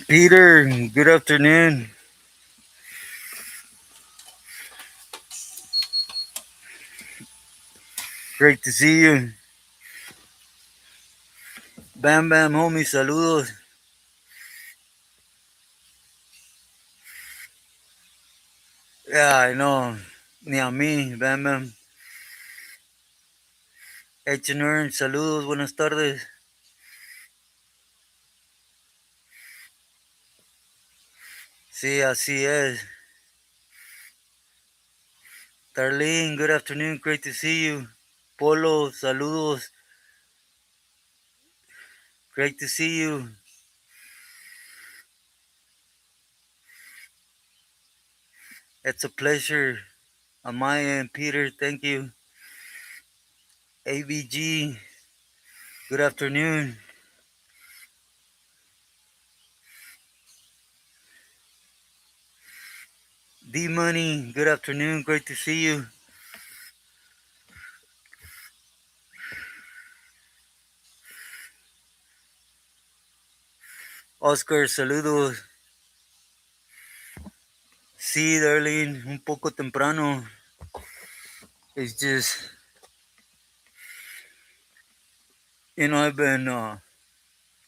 Peter, good afternoon. Great to see you. Bam Bam, homie, saludos. Yeah, I know. Ni a mí, Bam Bam. H&R, saludos, buenas tardes. Sí, así es. Darlene, good afternoon, great to see you. Polo, saludos, great to see you. It's a pleasure on my end, Peter, thank you. ABG, good afternoon. D Money, good afternoon, great to see you. Oscar, saludos. Sí, Darlene, un poco temprano. It's just, I've been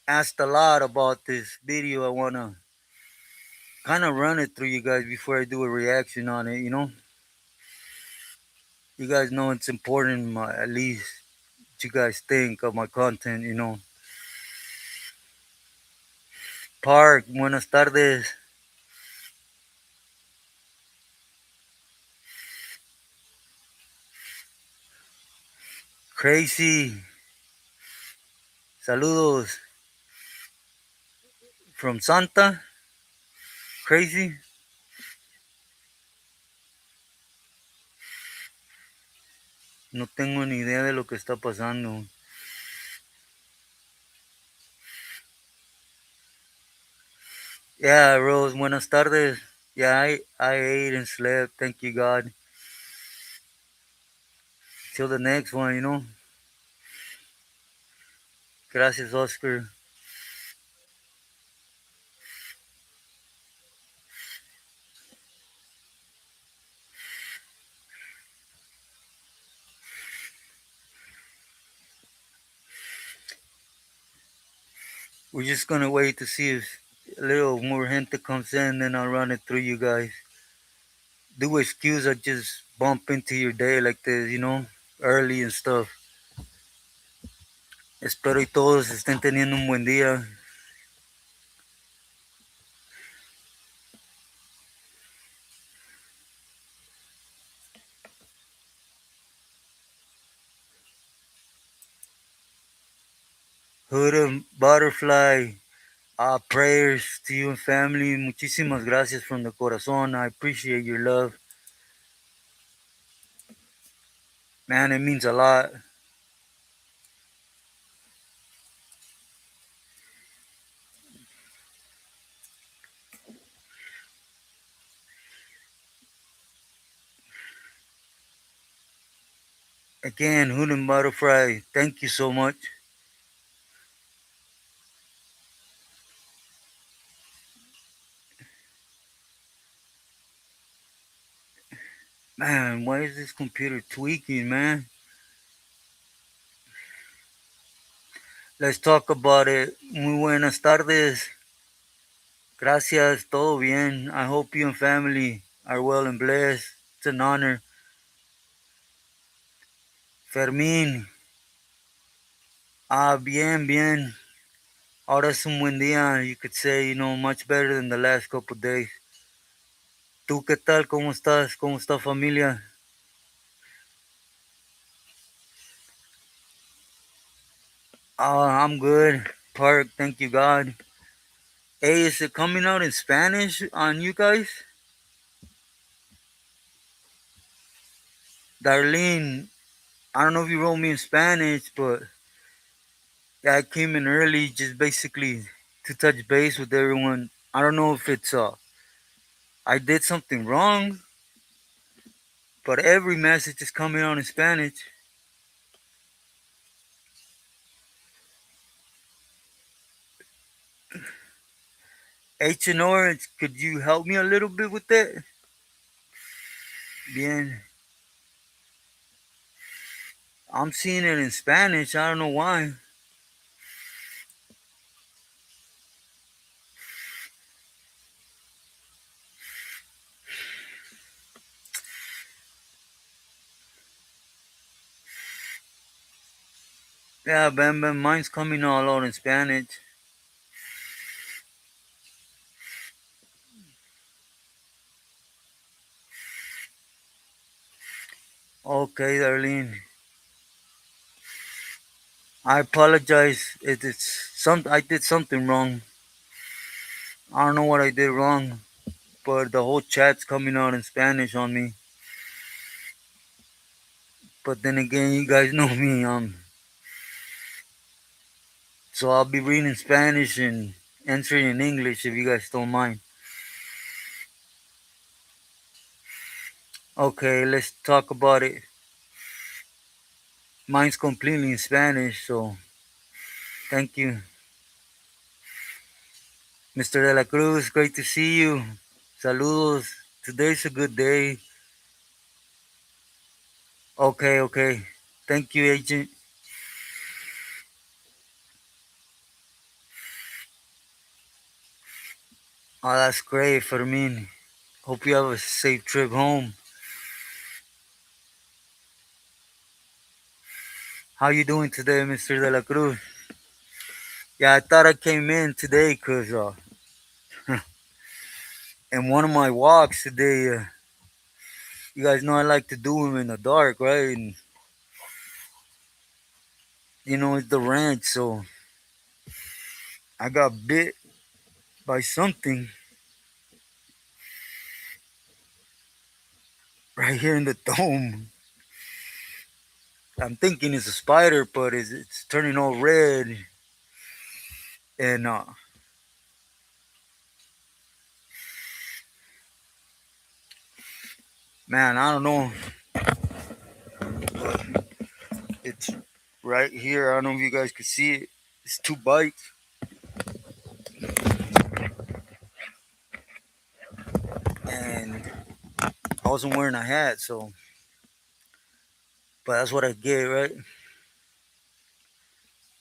asked a lot about this video. I want to kind of run it through you guys before I do a reaction on it. You guys know it's important, at least what you guys think of my content. Park, buenas tardes. Crazy, saludos from Santa. Crazy. No tengo ni idea de lo que está pasando. Yeah, Rose, buenas tardes. Yeah, I ate and slept. Thank you, God. Till the next one. Gracias, Oscar. We're just gonna wait to see if a little more gente comes in, then I'll run it through you guys. Do excuse I just bump into your day like this, early and stuff. Espero y todos estén teniendo un buen día. Hood Butterfly, prayers to you and family. Muchísimas gracias from the corazón. I appreciate your love. Man, it means a lot. Again, Hood Butterfly, thank you so much. Man, why is this computer tweaking, man? Let's talk about it. Muy buenas tardes. Gracias, todo bien. I hope you and family are well and blessed. It's an honor. Fermín, bien, bien. Ahora es un buen día. You could say, much better than the last couple of days. ¿Tú qué tal? ¿Cómo estás? ¿Cómo está familia? I'm good. Park, thank you, God. Hey, is it coming out in Spanish on you guys? Darlene, I don't know if you wrote me in Spanish, but yeah, I came in early just basically to touch base with everyone. I don't know if it's I did something wrong, but every message is coming out in Spanish. H and Orange, could you help me a little bit with that? Bien. I'm seeing it in Spanish. I don't know why. Yeah, Bam Bam, mine's coming all out in Spanish. Okay, Darlene. I apologize. It's some. I did something wrong. I don't know what I did wrong, but the whole chat's coming out in Spanish on me. But then again, you guys know me. So I'll be reading Spanish and answering in English if you guys don't mind. Okay, let's talk about it. Mine's completely in Spanish, so thank you. Mr. De La Cruz, great to see you. Saludos. Today's a good day. Okay, okay. Thank you, Agent. Oh, that's great, Fermin. Hope you have a safe trip home. How you doing today, Mr. De La Cruz? Yeah, I thought I came in today because in one of my walks today, you guys know I like to do them in the dark, right? And it's the ranch, so I got bit by something right here in the dome. I'm thinking it's a spider, but it's turning all red. And man, I don't know. It's right here. I don't know if you guys could see it. It's two bites, and I wasn't wearing a hat, so but that's what I get, right?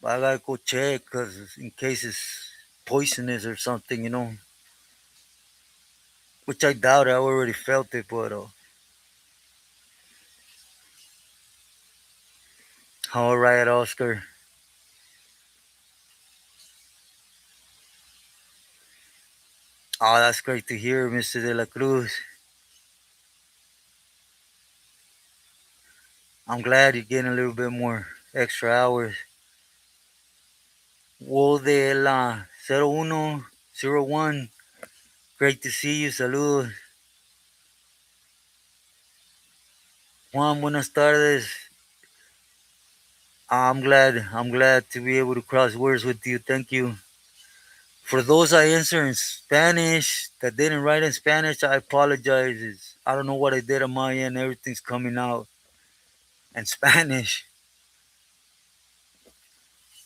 But I gotta go check because in case it's poisonous or something, which I doubt. I already felt it, but all right, Oscar. Oh, that's great to hear, Mr. De La Cruz. I'm glad you're getting a little bit more extra hours. Wo de la 0101. Great to see you. Saludos. Juan, buenas tardes. I'm glad to be able to cross words with you. Thank you. For those I answer in Spanish that didn't write in Spanish, I apologize. I don't know what I did on my end. Everything's coming out in Spanish.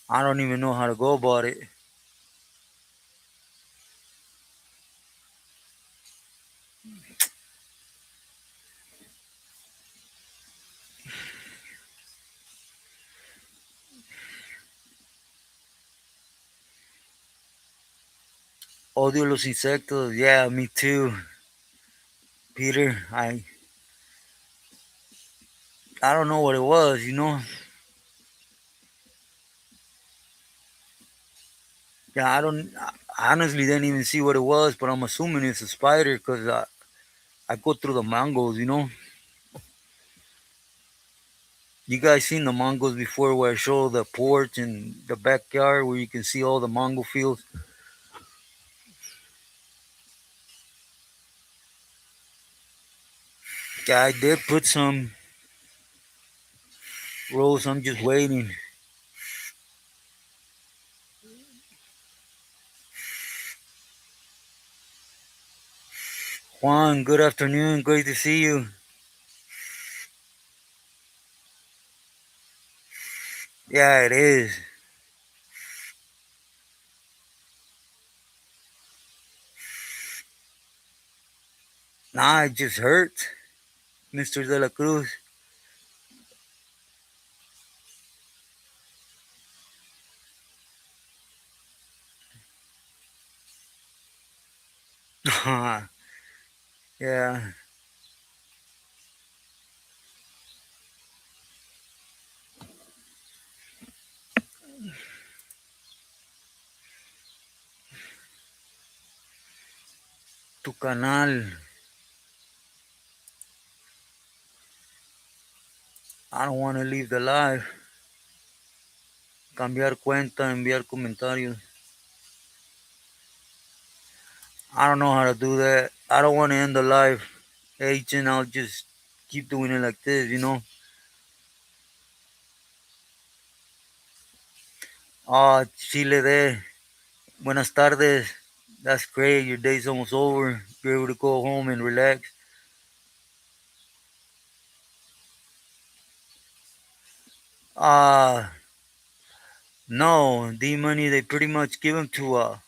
I don't even know how to go about it. Odio los insectos. Yeah, me too, Peter. I don't know what it was. Yeah, I honestly didn't even see what it was, but I'm assuming it's a spider because I go through the mangoes. You guys seen the mangoes before where I show the porch and the backyard where you can see all the mango fields? Yeah, I did put some rows. I'm just waiting. Juan, good afternoon. Great to see you. Yeah, it is. Nah, it just hurts, Mr. De La Cruz. Yeah, tu canal. I don't want to leave the live. Cambiar cuenta, enviar comentarios. I don't know how to do that. I don't want to end the live. Agent, I'll just keep doing it like this. Oh, Chile there. Buenas tardes. That's great. Your day's almost over. You're able to go home and relax. Uh, no, D money, they pretty much give them to a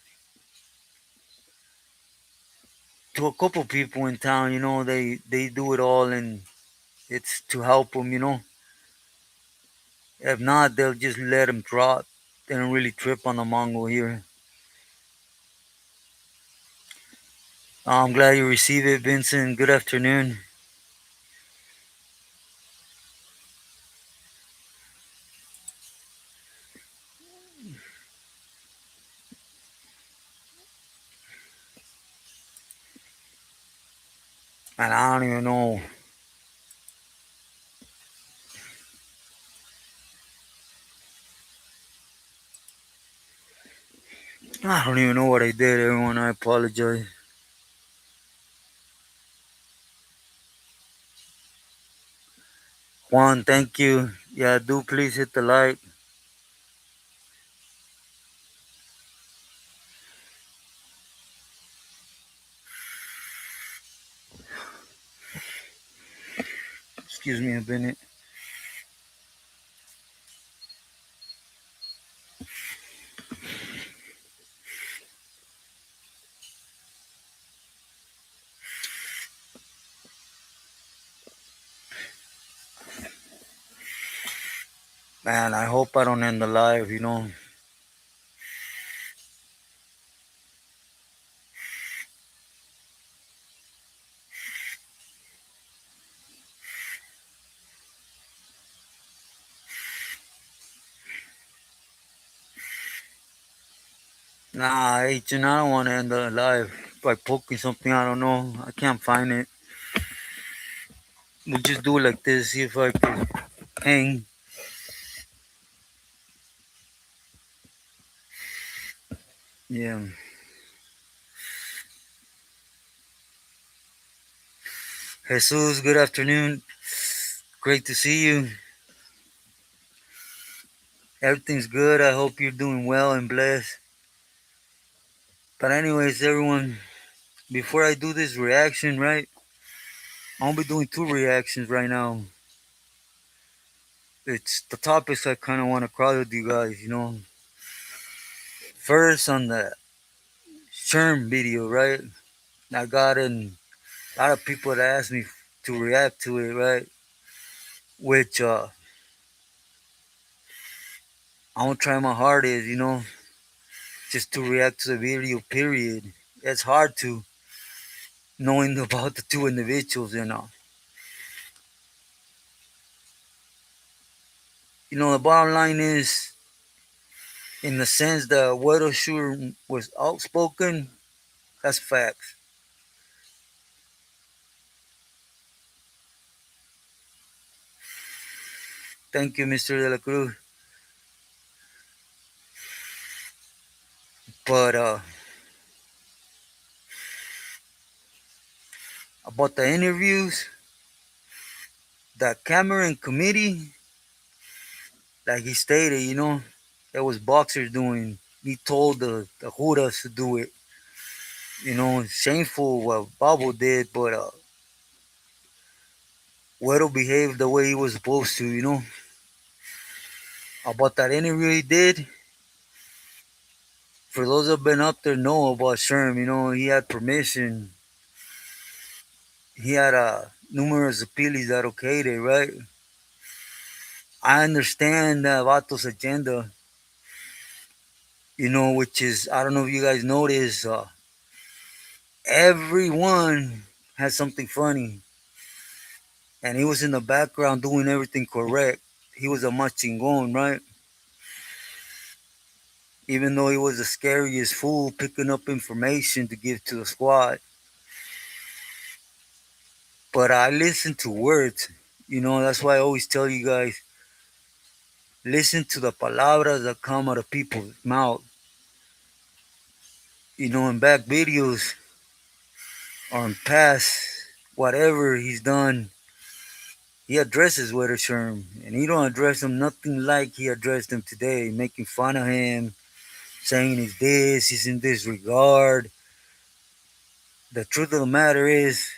couple people in town. They do it all, and it's to help them. If not, they'll just let them drop. They don't really trip on the Mongo here. I'm glad you received it, Vincent. Good afternoon. And I don't even know. I don't even know what I did, everyone. I apologize. Juan, thank you. Yeah, do please hit the like. Excuse me a minute. Man, I hope I don't end the live. Nah, Agent, I don't want to end the live by poking something I don't know. I can't find it. We'll just do it like this, see if I can hang. Yeah. Jesus, good afternoon. Great to see you. Everything's good. I hope you're doing well and blessed. But anyways, everyone, before I do this reaction, right? I'll be doing two reactions right now. It's the topics I kind of want to cross with you guys. First, on the sherm video, right? I got in a lot of people that asked me to react to it, right? Which I will try my hardest, just to react to the video, period. It's hard to knowing about the two individuals. The bottom line is, in the sense that Weddle Shooter was outspoken, that's facts. Thank you, Mr. De La Cruz. But about the interviews, the Cameron committee, like he stated, that was boxers doing. He told the Judas to do it. Shameful what Babo did, but Weddle behaved the way he was supposed to. About that interview he did, for those that have been up there know about Sherm, he had permission he had numerous appeals that okayed it, right? I understand Vato's agenda, which is, I don't know if you guys notice, everyone has something funny. And he was in the background doing everything correct. He was a machingon, right? Even though he was the scariest fool picking up information to give to the squad. But I listen to words. That's why I always tell you guys, listen to the palabras that come out of people's mouth. In back videos or in past, whatever he's done, he addresses Weather Sherm. And he don't address him nothing like he addressed him today, making fun of him, saying he's in disregard. The truth of the matter is,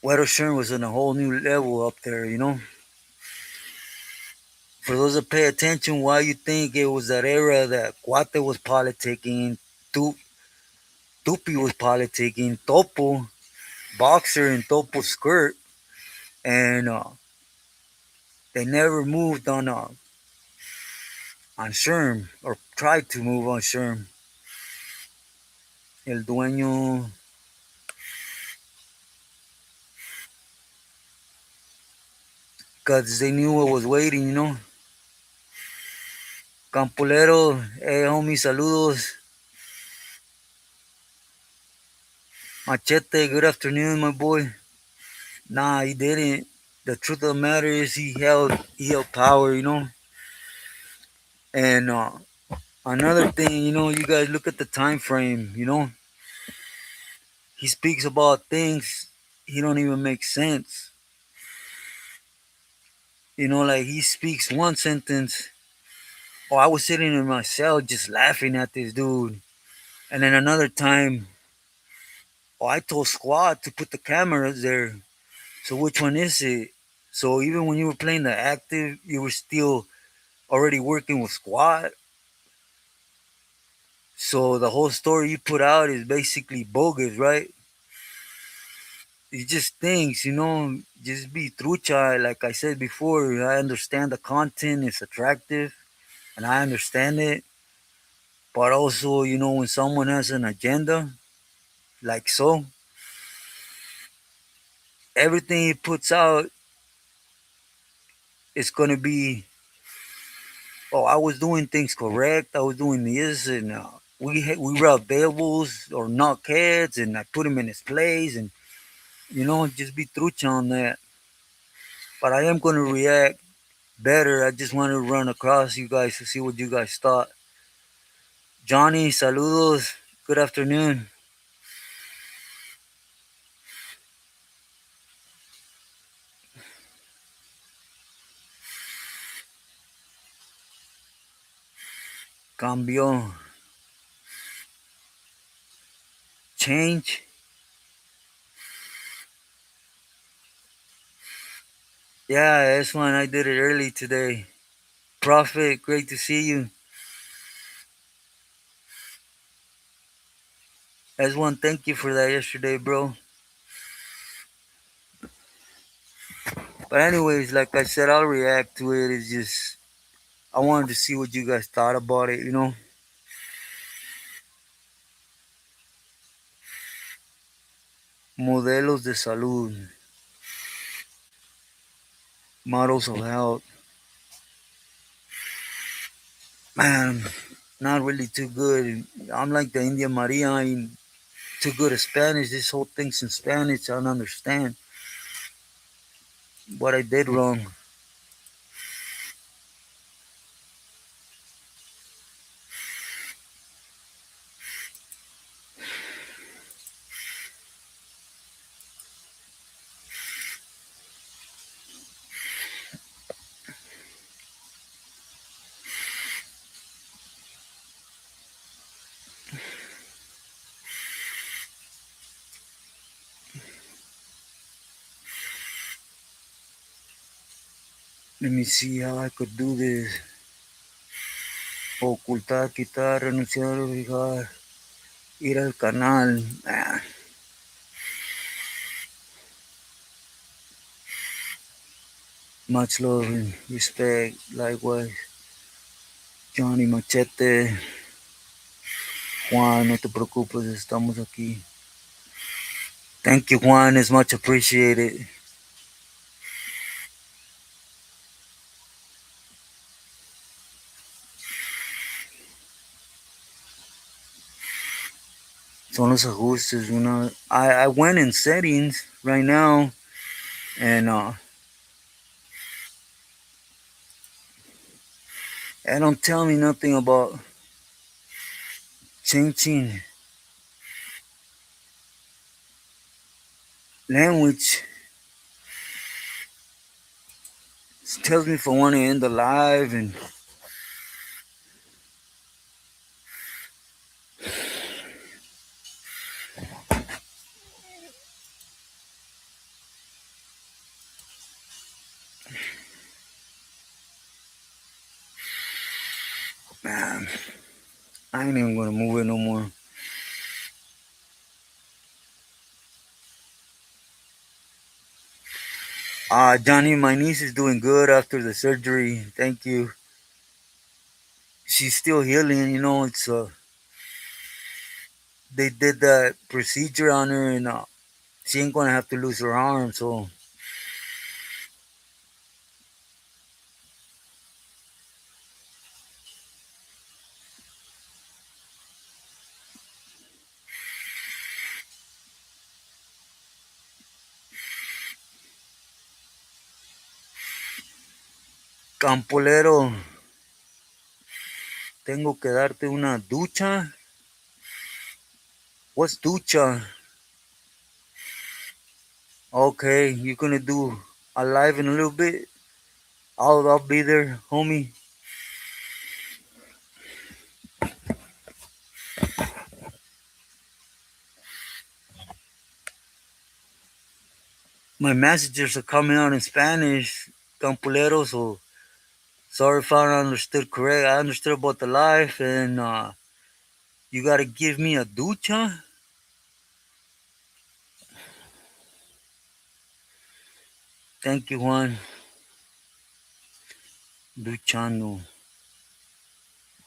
Weather Sherm was on a whole new level up there. For those that pay attention, why you think it was that era that Cuate was politicking, Tu- Tupi was politicking, Topo, boxer in Topo skirt, and they never moved on Sherm, or tried to move on Sherm. El dueño, because they knew what was waiting. Campolero, hey homie, saludos. Machete, good afternoon, my boy. Nah, he didn't. The truth of the matter is he held power. And another thing, you guys look at the time frame. He speaks about things he don't even make sense. Like he speaks one sentence. Oh, I was sitting in my cell just laughing at this dude. And then another time, oh, I told Squad to put the cameras there. So which one is it? So even when you were playing the active, you were still already working with Squad. So the whole story you put out is basically bogus, right? It's just things. Just be trucha. Like I said before, I understand the content, it's attractive, and I understand it. But also, when someone has an agenda, like so, everything he puts out is going to be, oh, I was doing things correct. I was doing this, and we rub tables or knock heads, and I put him in his place, and just be trucha on that. But I am going to react better. I just want to run across you guys to see what you guys thought. Johnny, saludos. Good afternoon. Cambio. Change. Yeah, that's one. I did it early today. Prophet, great to see you. That's one. Thank you for that yesterday, bro. But anyways, like I said, I'll react to it. It's just I wanted to see what you guys thought about it. Modelos de salud, models of health. Man, not really too good. I'm like the India Maria. I ain't too good at Spanish. This whole thing's in Spanish. I don't understand what I did wrong. Let me see how I could do this. Ocultar, quitar, renunciar, fijar, ir al canal. Ah. Much love and respect. Likewise, Johnny Machete, Juan, no te preocupes, estamos aquí. Thank you, Juan. It's much appreciated. Son los ajustes. I went in settings right now and it don't tell me nothing about changing language. It tells me if I want to end the live and man, I ain't even gonna move it no more. Johnny, my niece is doing good after the surgery. Thank you. She's still healing. It's they did that procedure on her, and she ain't gonna have to lose her arm. So Campolero, tengo que darte una ducha. What's ducha? Okay, you're gonna do a live in a little bit. I'll be there, homie. My messages are coming out in Spanish, Campolero. So sorry if I don't understood correct. I understood about the life, and you gotta give me a ducha. Thank you, Juan. Duchando.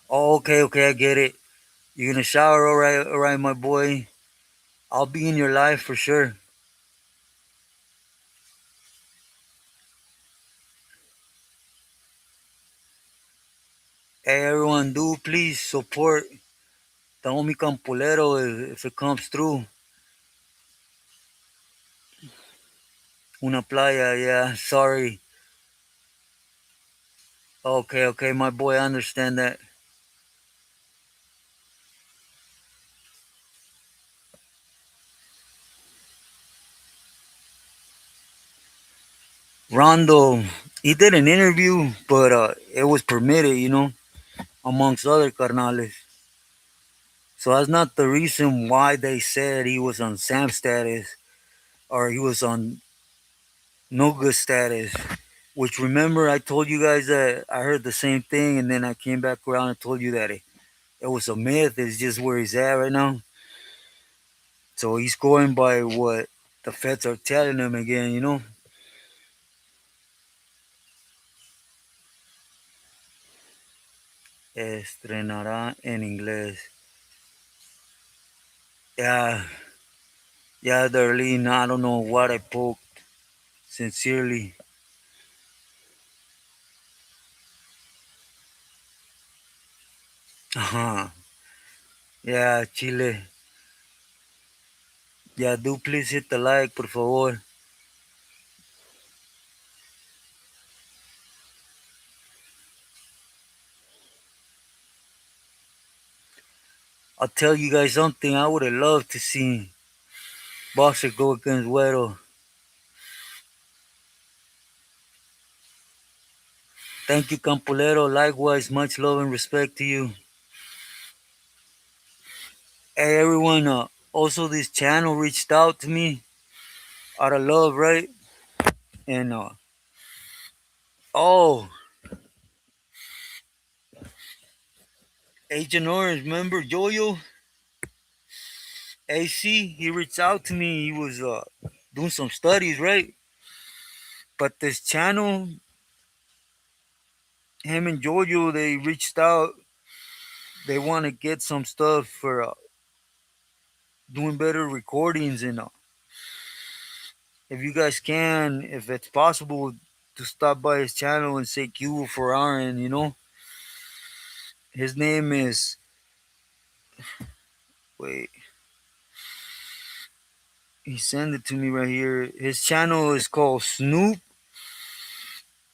Oh, okay, okay, I get it. You're gonna shower, all right, my boy. I'll be in your life for sure. Hey, everyone, do please support the homie Campolero if it comes through. Una playa, yeah, sorry. Okay, okay, my boy, I understand that. Rondo, he did an interview, but it was permitted, amongst other carnales. So that's not the reason why they said he was on Sam status or he was on no good status. Which remember I told you guys that I heard the same thing, and then I came back around and told you that it was a myth. It's just where he's at right now. So he's going by what the feds are telling him again. Estrenará en inglés. Yeah, yeah, Darlene, I don't know what I poked. Sincerely. Uh-huh. Yeah, Chile. Yeah, do please hit the like, por favor. I'll tell you guys something. I would have loved to see Boxer go against Huero. Thank you, Campolero. Likewise, much love and respect to you. Hey, everyone. Also, this channel reached out to me out of love, right? And, oh, Agent Orange, remember Jojo? AC, he reached out to me. He was doing some studies, right? But this channel him and Jojo, they reached out. They want to get some stuff for doing better recordings, and if you guys can, if it's possible, to stop by his channel and say Q for Aaron. His name is, wait, he sent it to me right here. His channel is called Snoop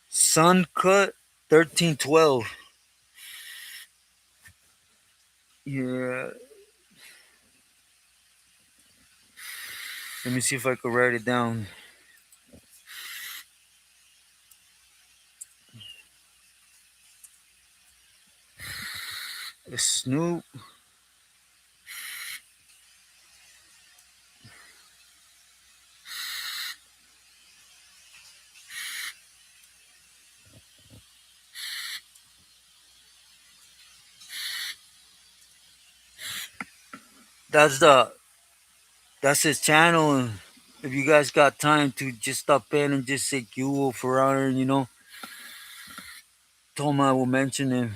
Suncut 1312. Yeah, let me see if I could write it down. Snoop. That's the that's his channel. If you guys got time to just stop in and just say Q for Aaron, told him I will mention him.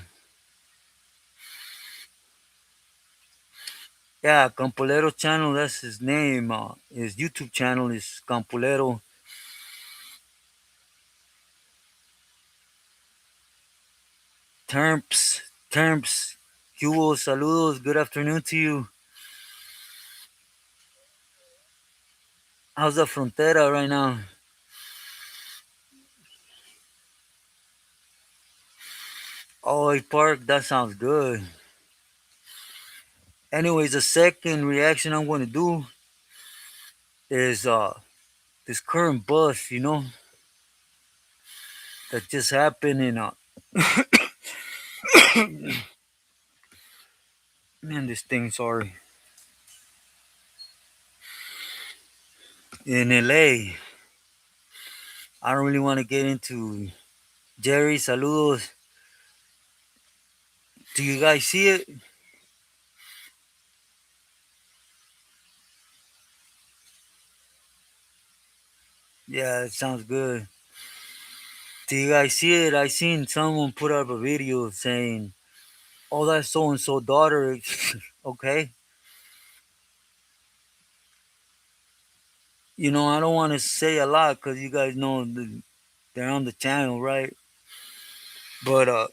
Yeah, Campolero channel, that's his name. His YouTube channel is Campolero. Terms, Terms. Hugo, saludos. Good afternoon to you. How's the frontera right now? Oh, Park, that sounds good. Anyways, the second reaction I'm going to do is this current bus, that just happened man, this thing, sorry, in LA. I don't really want to get into Jerry, saludos. Do you guys see it? Yeah, it sounds good. Do you guys see it? I seen someone put up a video saying, "Oh, that's so and so daughter." Okay, I don't want to say a lot because you guys know they're on the channel, right? But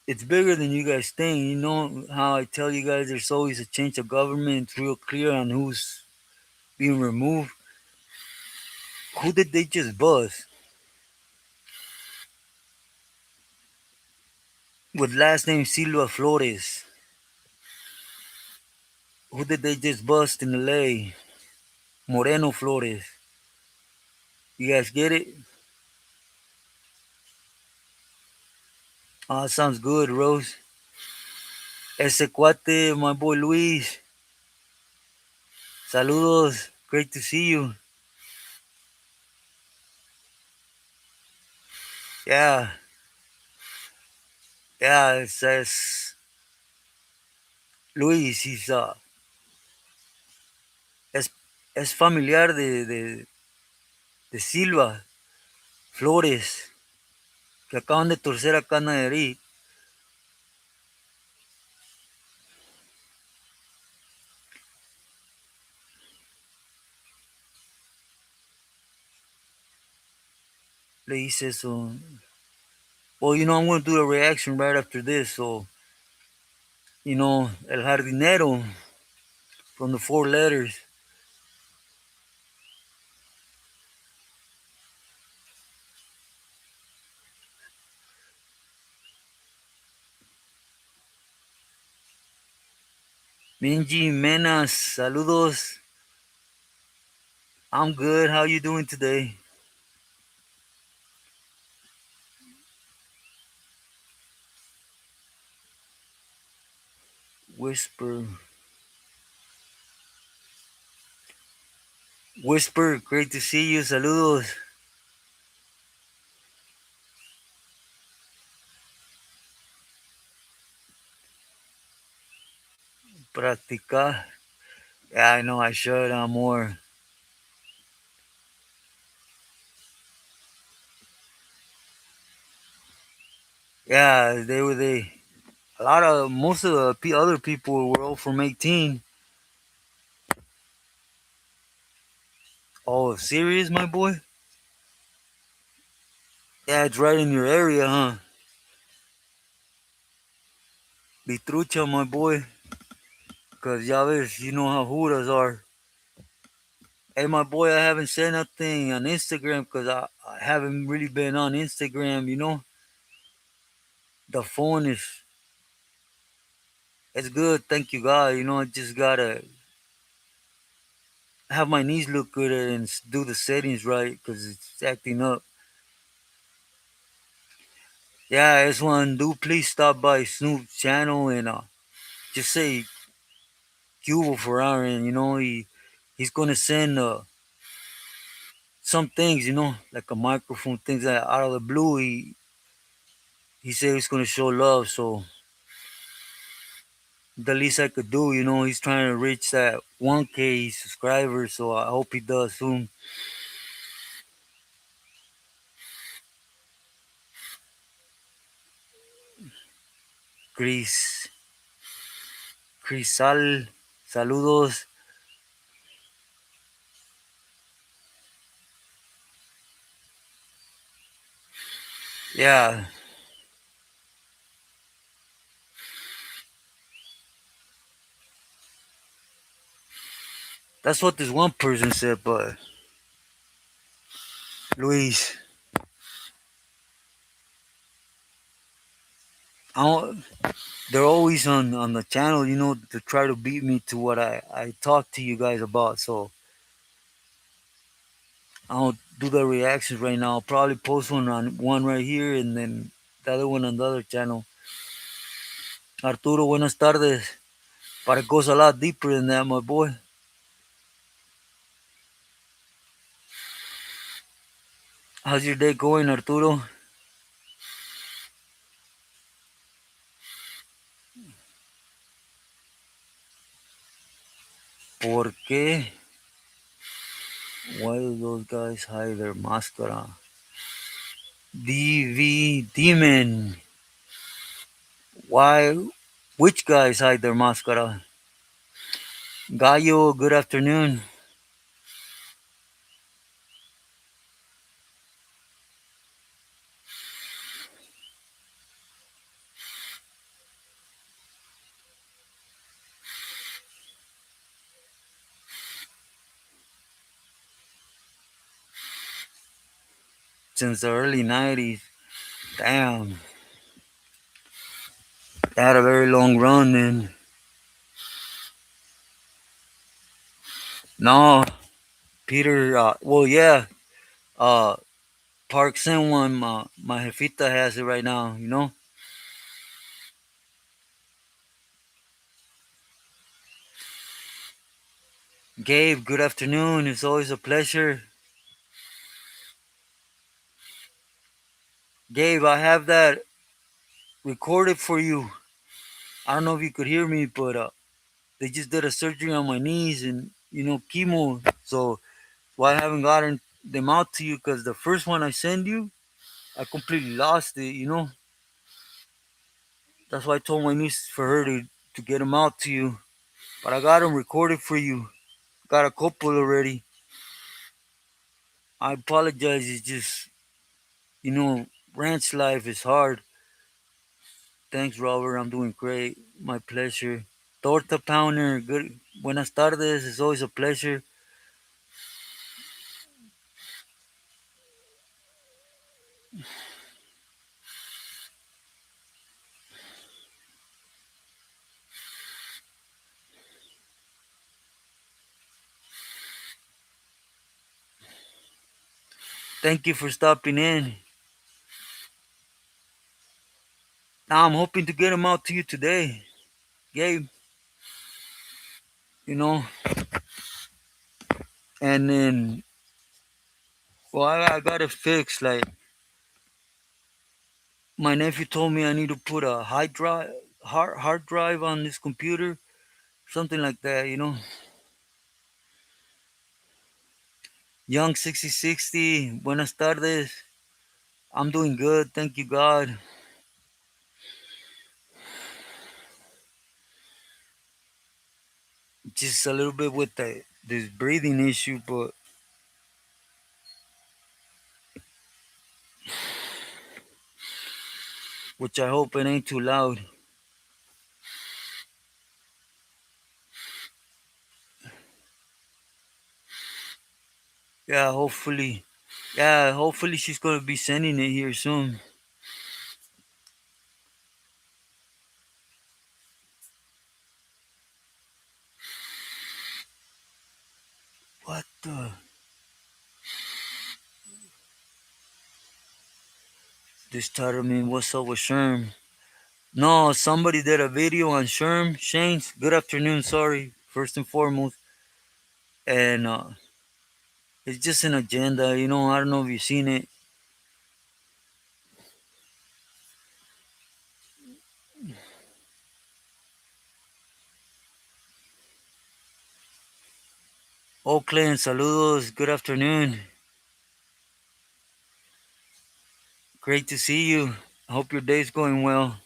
it's bigger than you guys think. You know how I tell you guys there's always a change of government. It's real clear on who's being removed. Who did they just bust with last name Silva Flores? Who did they just bust in LA? Moreno Flores. You guys get it? Sounds good, Rose. Ese cuate, my boy Luis. Saludos. Great to see you. Yeah, yeah, it's Luis. Es, es familiar de Silva Flores, que acaban de torcer acá en Nayarit. Le hice eso. Well, I'm going to do a reaction right after this. So, El Jardinero from the four letters. Minji Menas, saludos. I'm good. How you doing today? Whisper. Whisper, great to see you. Saludos. Practicar. Yeah, I know I should more. Yeah, they were they. A lot of most of the other people were all from 18. Oh, serious, my boy? Yeah, it's right in your area, huh? Bitrucha, my boy. Cause ya ves, you know how Judas are. Hey, my boy, I haven't said nothing on Instagram because I haven't really been on Instagram, you know? The phone is, it's good, thank you, God. You know, I just gotta have my knees look good and do the settings right because it's acting up. Yeah, this one, do please stop by Snoop's channel and just say Cuba for Aaron, you know? He's gonna send some things, you know, like a microphone, things that out of the blue. He said he's gonna show love, so the least I could do, you know, he's trying to reach that 1K subscribers, so I hope he does soon. Chris, saludos. Yeah, that's what this one person said, but Luis, I don't, they're always on the channel, you know, to try to beat me to what I talk to you guys about, so I don't do the reactions right now. I'll probably post one right here and then the other one on the other channel. Arturo, buenas tardes. But it goes a lot deeper than that, my boy. How's your day going, Arturo? ¿Por qué? Why do those guys hide their máscara? DV Demon. Why? Which guys hide their máscara? Gallo, good afternoon. Since the early 90s. Damn. They had a very long run, and no, Peter, well, yeah, uh, Park sent one. My jefita has it right now, you know? Gabe, good afternoon. It's always a pleasure. Gabe, I have that recorded for you. I don't know if you could hear me, but they just did a surgery on my knees and, you know, chemo. So why I haven't gotten them out to you because the first one I send you, I completely lost it, you know? That's why I told my niece for her to get them out to you. But I got them recorded for you. Got a couple already. I apologize. It's just, you know, ranch life is hard. Thanks, Robert. I'm doing great. My pleasure. Torta Pounder, good. Buenas tardes. It's always a pleasure. Thank you for stopping in. Now I'm hoping to get them out to you today, Gabe. You know, and then, well, I got it fixed. Like my nephew told me, I need to put a hard drive on this computer, something like that. You know, Young 6060. Buenas tardes. I'm doing good. Thank you, God. just a little bit with this breathing issue, but which I hope it ain't too loud. Yeah, hopefully. Yeah, hopefully she's gonna be sending it here soon. What the? This title mean what's up with Sherm? No, somebody did a video on Sherm. Shane's. Good afternoon. Sorry, first and foremost, and it's just an agenda. You know, I don't know if you've seen it. Oakland, saludos. Good afternoon. Great to see you. I hope your day's going well.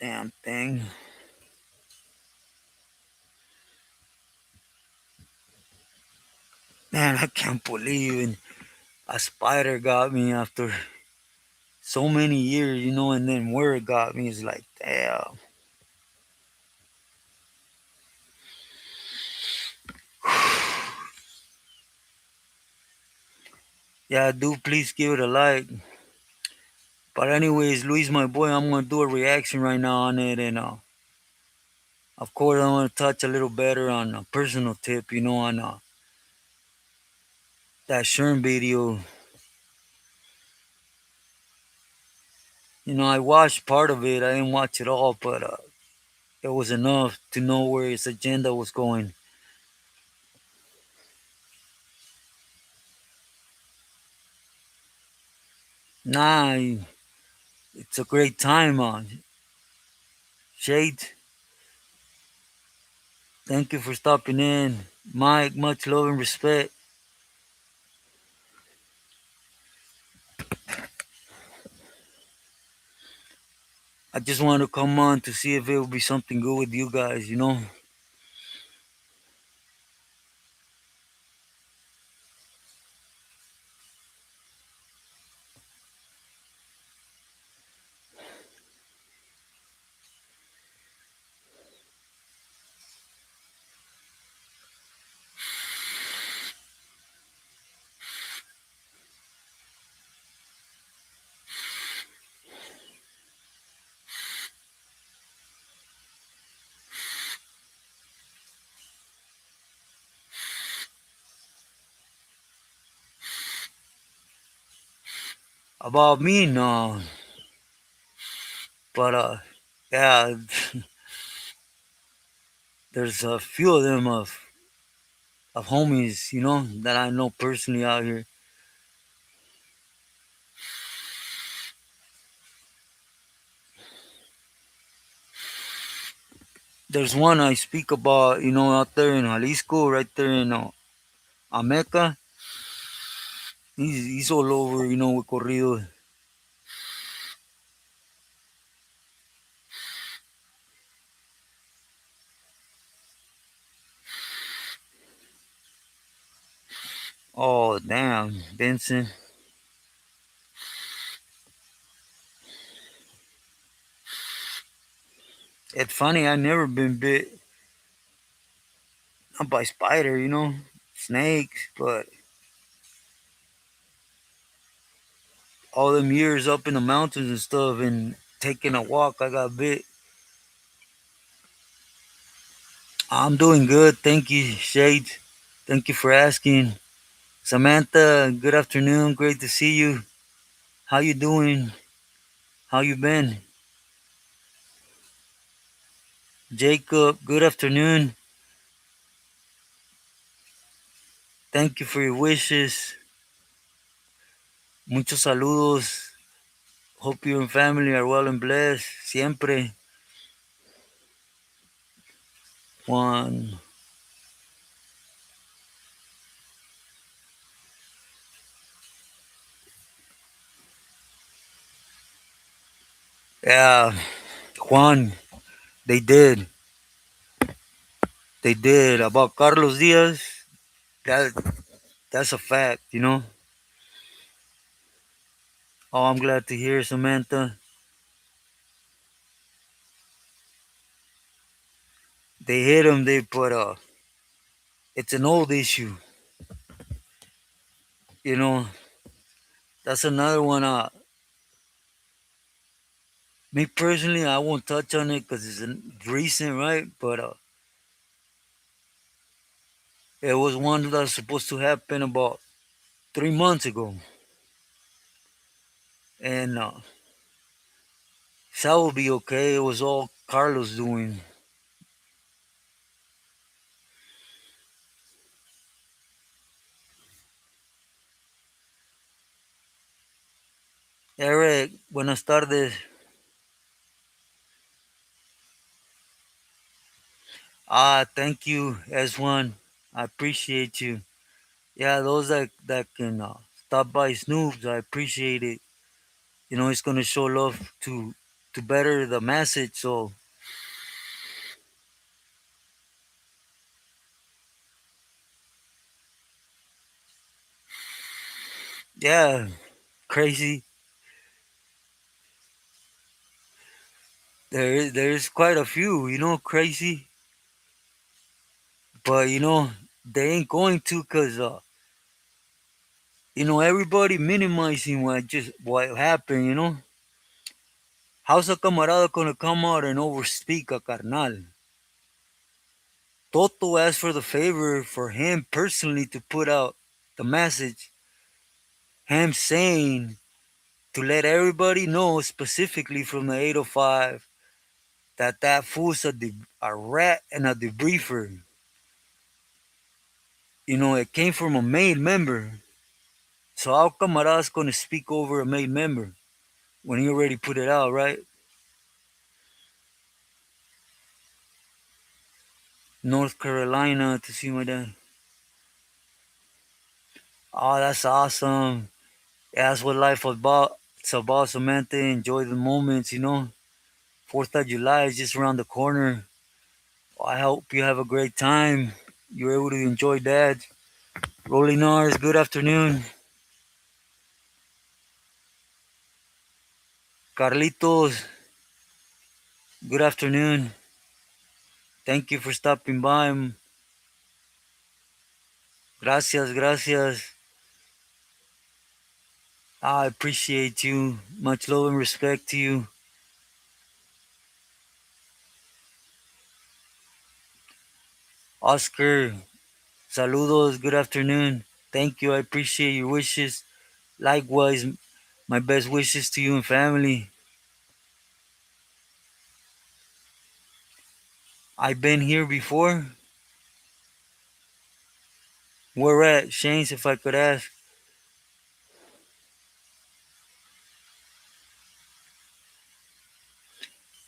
Damn thing. Man, I can't believe it. A spider got me after so many years, you know, and then where it got me is like, damn. Yeah, do please give it a like. But anyways, Luis, my boy, I'm gonna do a reaction right now on it, and of course, I want to touch a little better on a personal tip, you know, on that Sherm video. You know, I watched part of it. I didn't watch it all, but it was enough to know where his agenda was going. Nah, it's a great time. Shade, thank you for stopping in. Mike, much love and respect. I just wanted to come on to see if it would be something good with you guys, you know? About me, no. But, yeah, there's a few of them of homies, you know, that I know personally out here. There's one I speak about, you know, out there in Jalisco, right there in Ameca. He's all over, you know, with corrido. Oh, damn, Vincent. It's funny, I never been bit, not by spider, you know, snakes, but all them years up in the mountains and stuff and taking a walk, I got bit. I'm doing good, thank you, Shade. Thank you for asking. Samantha, good afternoon, great to see you. How you doing? How you been? Jacob, good afternoon. Thank you for your wishes. Muchos saludos. Hope you and family are well and blessed. Siempre. Juan. Yeah, Juan, they did. They did. About Carlos Diaz, that that's a fact, you know. Oh, I'm glad to hear, Samantha. They hit him, they put it's an old issue, you know. That's another one. Me personally, I won't touch on it because recent, right? But it was one that was supposed to happen about 3 months ago, and that will be okay. It was all Carlos doing. Eric, buenas tardes. Thank you, S1. I appreciate you. Yeah, those that can stop by Snoops, I appreciate it. You know, it's gonna show love to better the message. So yeah, crazy. There's quite a few, you know, crazy. But you know, they ain't going to, cause you know, everybody minimizing what happened. You know, how's a camarada gonna come out and overspeak a carnal? Toto asked for the favor for him personally to put out the message. Him saying to let everybody know specifically from the 805 that that fool's a rat and a debriefer. You know, it came from a main member. So how camaradas gonna speak over a main member when he already put it out, right? North Carolina to see my dad. Oh, that's awesome. Yeah, that's what life is about. It's about, Samantha. Enjoy the moments, you know. 4th of July is just around the corner. I hope you have a great time. You're able to enjoy that. Rolling R's, good afternoon. Carlitos, good afternoon. Thank you for stopping by. Gracias, gracias. I appreciate you. Much love and respect to you. Oscar, saludos, good afternoon. Thank you, I appreciate your wishes. Likewise, my best wishes to you and family. I've been here before. Where at, Shane's, if I could ask?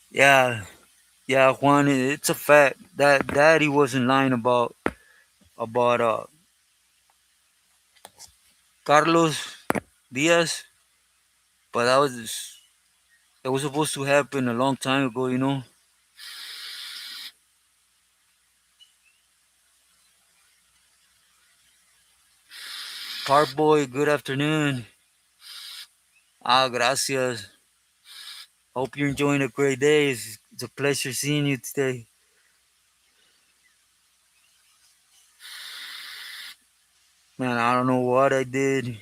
Yeah, yeah, Juan, it's a fact that Daddy wasn't lying about Carlos Diaz, but that was supposed to happen a long time ago, you know. Park Boy, good afternoon. Gracias. Hope you're enjoying a great day. It's a pleasure seeing you today. Man, I don't know what I did.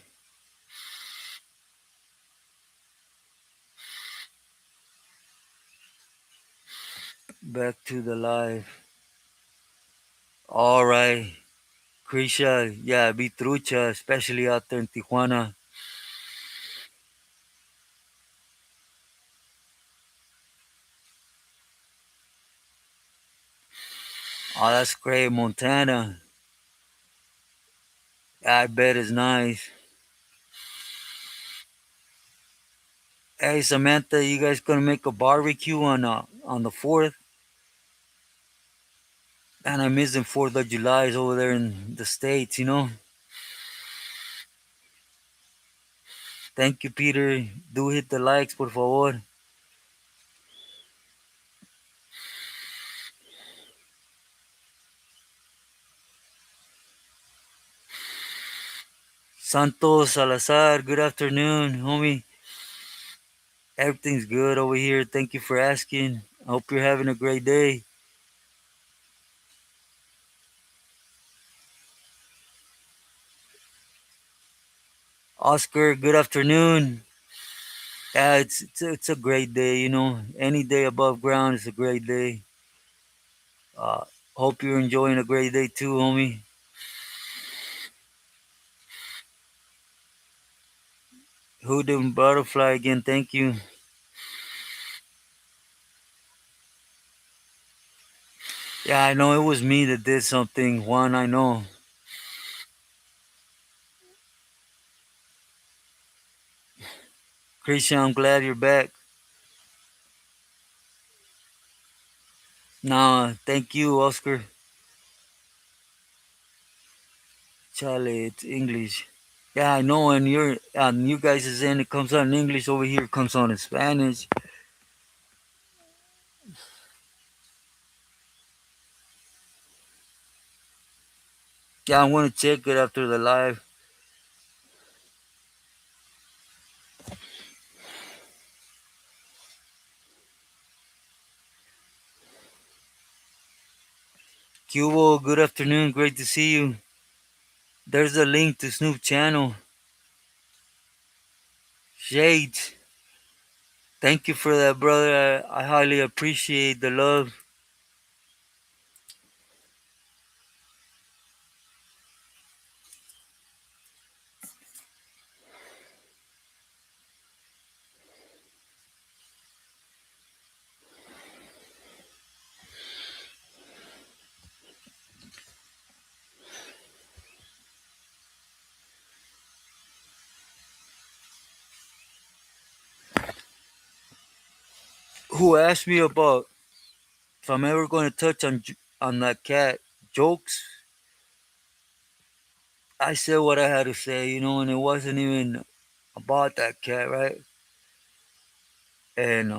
Back to the live. All right. Krisha, yeah, be trucha, especially out there in Tijuana. Oh, that's great. Montana. I bet it's nice. Hey, Samantha, you guys gonna make a barbecue on the 4th? And I miss the 4th of July is over there in the States, you know? Thank you, Peter. Do hit the likes, por favor. Santos Salazar, good afternoon, homie. Everything's good over here. Thank you for asking. I hope you're having a great day. Oscar, good afternoon. Yeah, it's a great day. Any day above ground is a great day. Uh, Hope you're enjoying a great day too, homie. Hood and butterfly again. Thank you. Yeah, I know it was me that did something. Juan, I know. Christian, I'm glad you're back. Nah, thank you, Oscar. Charlie, it's English. Yeah, I know. And you guys is in. It comes out in English. Over here, it comes on in Spanish. Yeah, I want to check it after the live. Cubo, good afternoon. Great to see you. There's a link to Snoop channel. Shades. Thank you for that, brother. I highly appreciate the love. Who asked me about if I'm ever going to touch on that cat jokes? I said what I had to say, and it wasn't even about that cat, right? And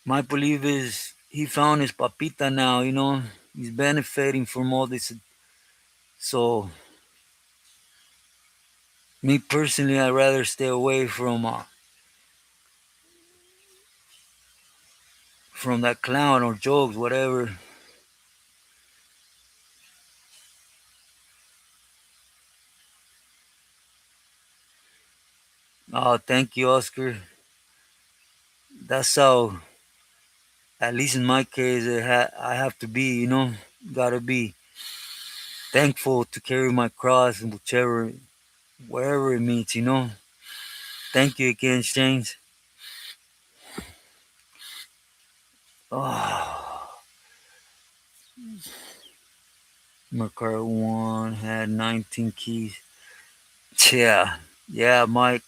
my belief is he found his papita now, he's benefiting from all this. So, me personally, I'd rather stay away from that clown or jokes, whatever. Oh, thank you, Oscar. That's how, at least in my case, I have to be, gotta be thankful to carry my cross and wherever it meets. Thank you again, James. Oh, my car one had 19 keys. Yeah, yeah, Mike.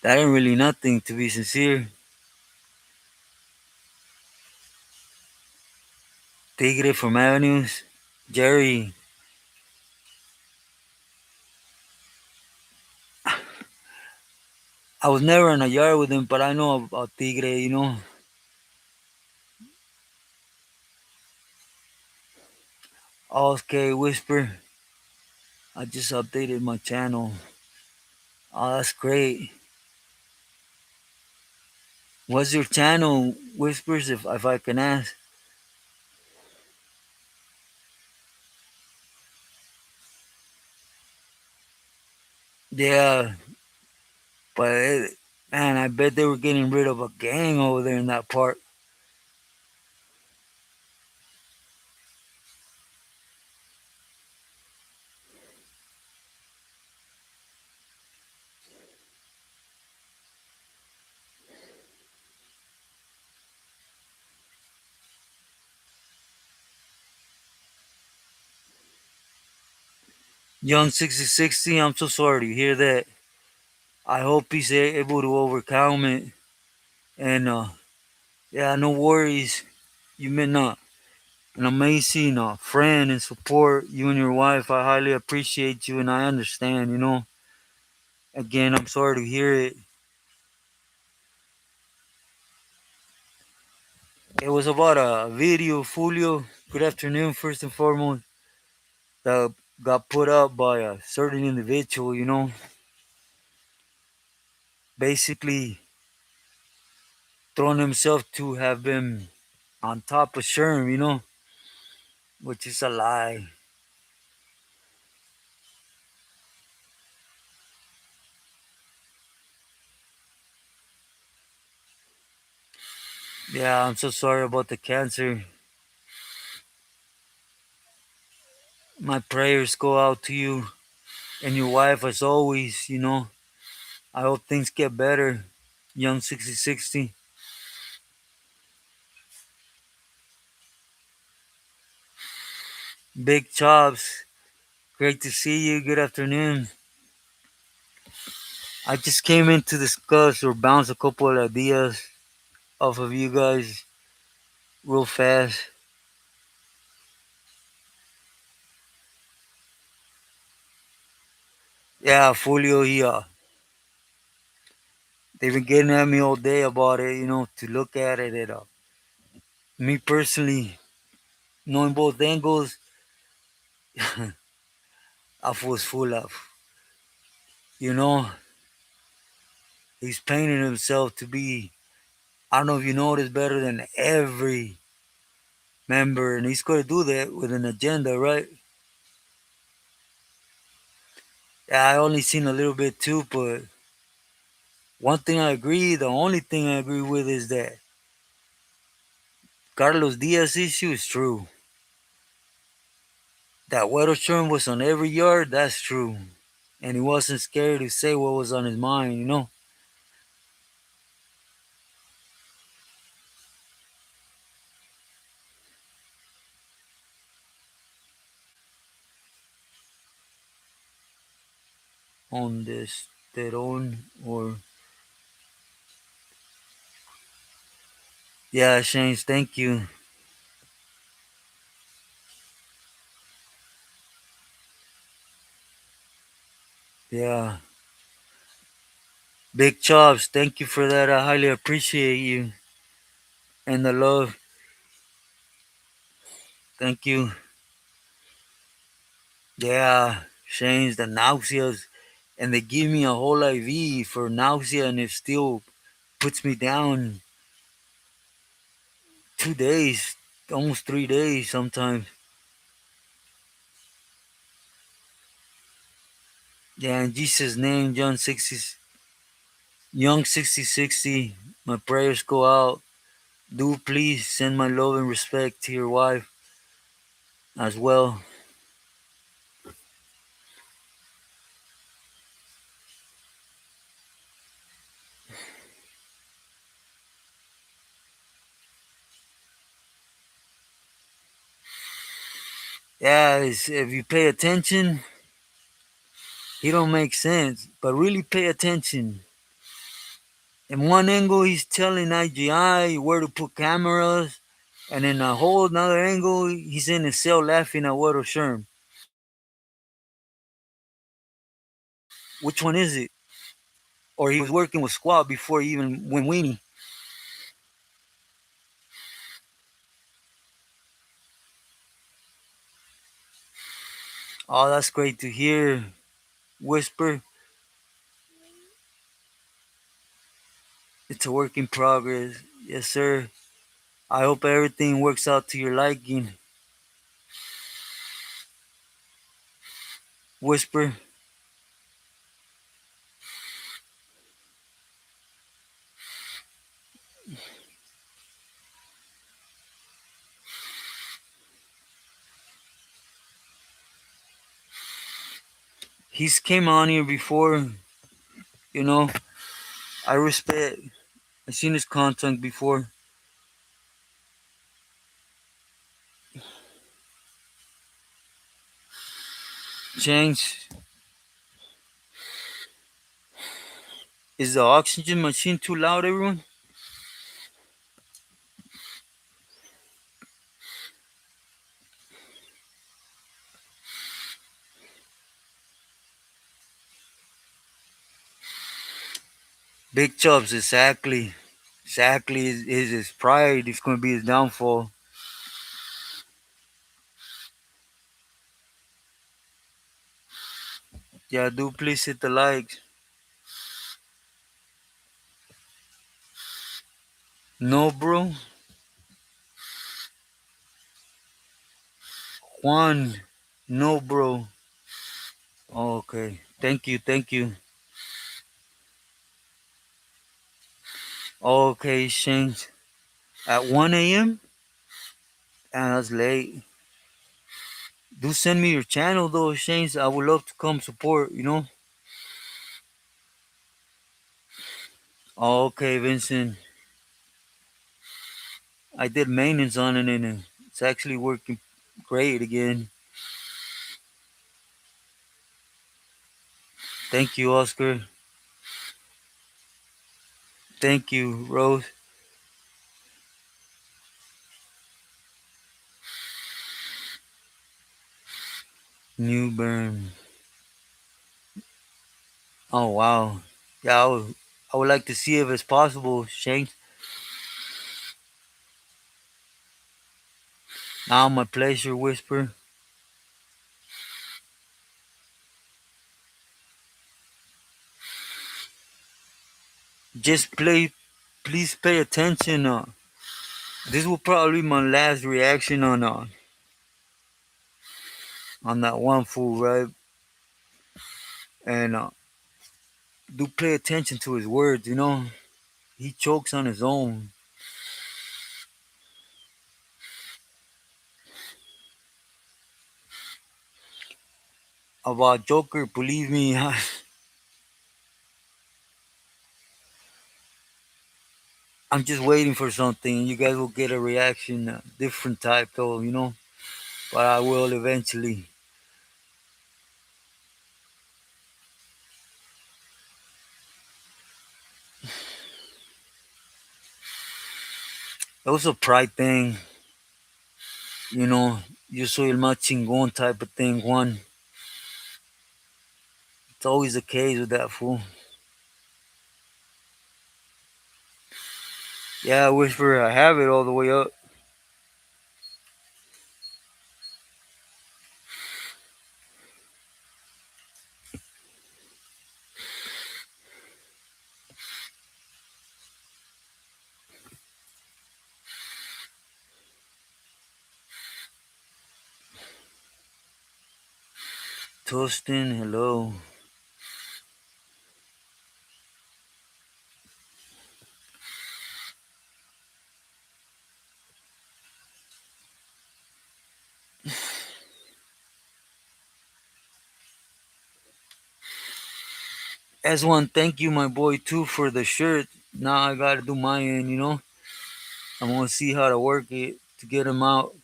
That ain't really nothing, to be sincere. Tigre from Avenues. Jerry, I was never in a yard with him, but I know about Tigre. Okay, Whisper. I just updated my channel. Oh, that's great. What's your channel, Whispers, if I can ask? Yeah, but man, I bet they were getting rid of a gang over there in that park. Young 6060, I'm so sorry to hear that. I hope he's able to overcome it. And yeah, no worries. You've been an amazing friend and support. You and your wife, I highly appreciate you, and I understand. Again, I'm sorry to hear it. It was about a video, Julio. Good afternoon, first and foremost, that got put up by a certain individual, basically throwing himself to have been on top of Sherm, which is a lie. Yeah, I'm so sorry about the cancer. My prayers go out to you and your wife as always. I hope things get better. Young 6060. Big chops. Great to see you. Good afternoon. I just came in to discuss or bounce a couple of ideas off of you guys real fast. Yeah, Folio, they've been getting at me all day about it, to look at it. Me personally, knowing both angles, I was full of. You know, he's painting himself to be, I don't know if you know this, better than every member, and he's going to do that with an agenda, right? Yeah, I only seen a little bit too, but one thing I agree, the only thing I agree with is that Carlos Diaz issue is true. That Weddle Sherm was on every yard, that's true. And he wasn't scared to say what was on his mind. On this Teron or yeah, Shanes, thank you. Yeah. Big chops, thank you for that. I highly appreciate you and the love. Thank you. Yeah, Shanes, the nauseas. And they give me a whole IV for nausea and it still puts me down 2 days, almost 3 days sometimes. Yeah, in Jesus' name, Young 6060, my prayers go out. Do please send my love and respect to your wife as well. Yeah, if you pay attention, he don't make sense, but really pay attention. In one angle, he's telling IGI where to put cameras, and in a whole another angle, he's in his cell laughing at Waddle Sherm. Which one is it? Or he was working with Squad before he even went weenie. Oh, that's great to hear. Whisper, it's a work in progress. Yes, sir. I hope everything works out to your liking. Whisper, he's came on here before. You know, I respect. I've seen his content before. James, is the oxygen machine too loud, everyone? Big chops, exactly. Exactly, is his pride. It's going to be his downfall. Yeah, do please hit the likes. No, bro. Juan. No, bro. Oh, okay. Thank you. Thank you. Okay, Shane. At 1 a.m.? Ah, that's late. Do send me your channel, though, Shane. I would love to come support, you know? Okay, Vincent. I did maintenance on it and it's actually working great again. Thank you, Oscar. Thank you, Rose. Newburn. Oh, wow. Yeah, I would like to see if it's possible, Shane. Now, my pleasure, Whisper. Just play, please pay attention. This will probably be my last reaction on that one fool, right? And do pay attention to his words, you know? He chokes on his own. About Joker, believe me, I'm just waiting for something. You guys will get a reaction, different type though, you know? But I will eventually. It was a pride thing, you know? Yo soy el más chingón type of thing, Juan. It's always the case with that fool. Yeah, Whisper, I have it all the way up. Toasting, hello. S1, thank you, my boy, too, for the shirt. Now I gotta do my end, you know? I'm gonna see how to work it to get him out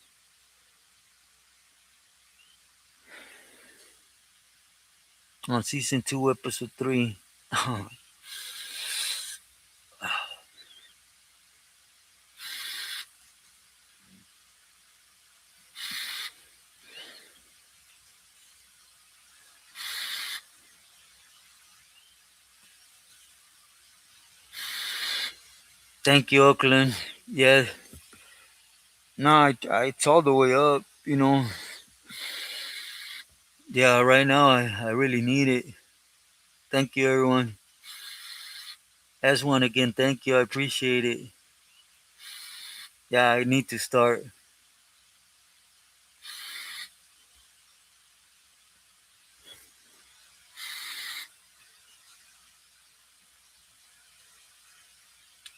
on season 2, episode 3. Thank you, Oakland. Yeah, no, it's all the way up, you know? Yeah, right now I really need it. Thank you, everyone. S1 again, thank you. I appreciate it. Yeah, I need to start.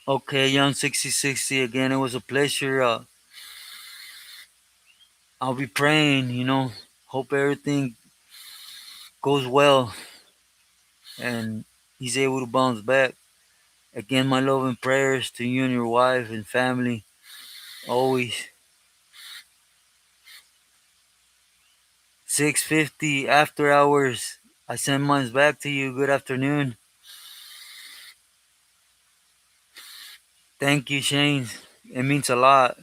Okay, Young 6060 again. It was a pleasure. I'll be praying, you know. Hope everything goes well and he's able to bounce back. Again, my love and prayers to you and your wife and family. Always. 650 after hours. I send mine back to you. Good afternoon. Thank you, Shane. It means a lot.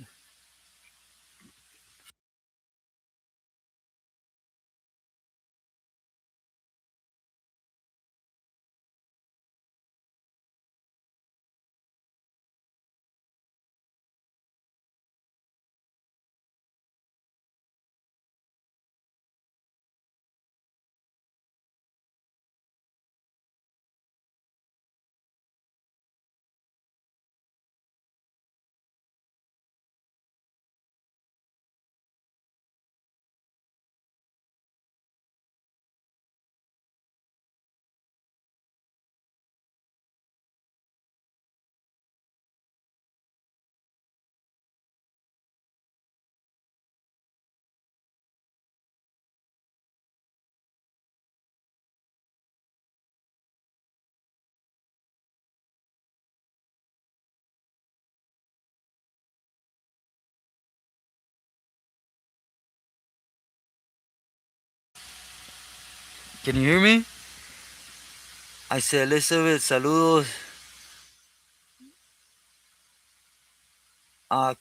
Can you hear me? I said, Elizabeth, saludos.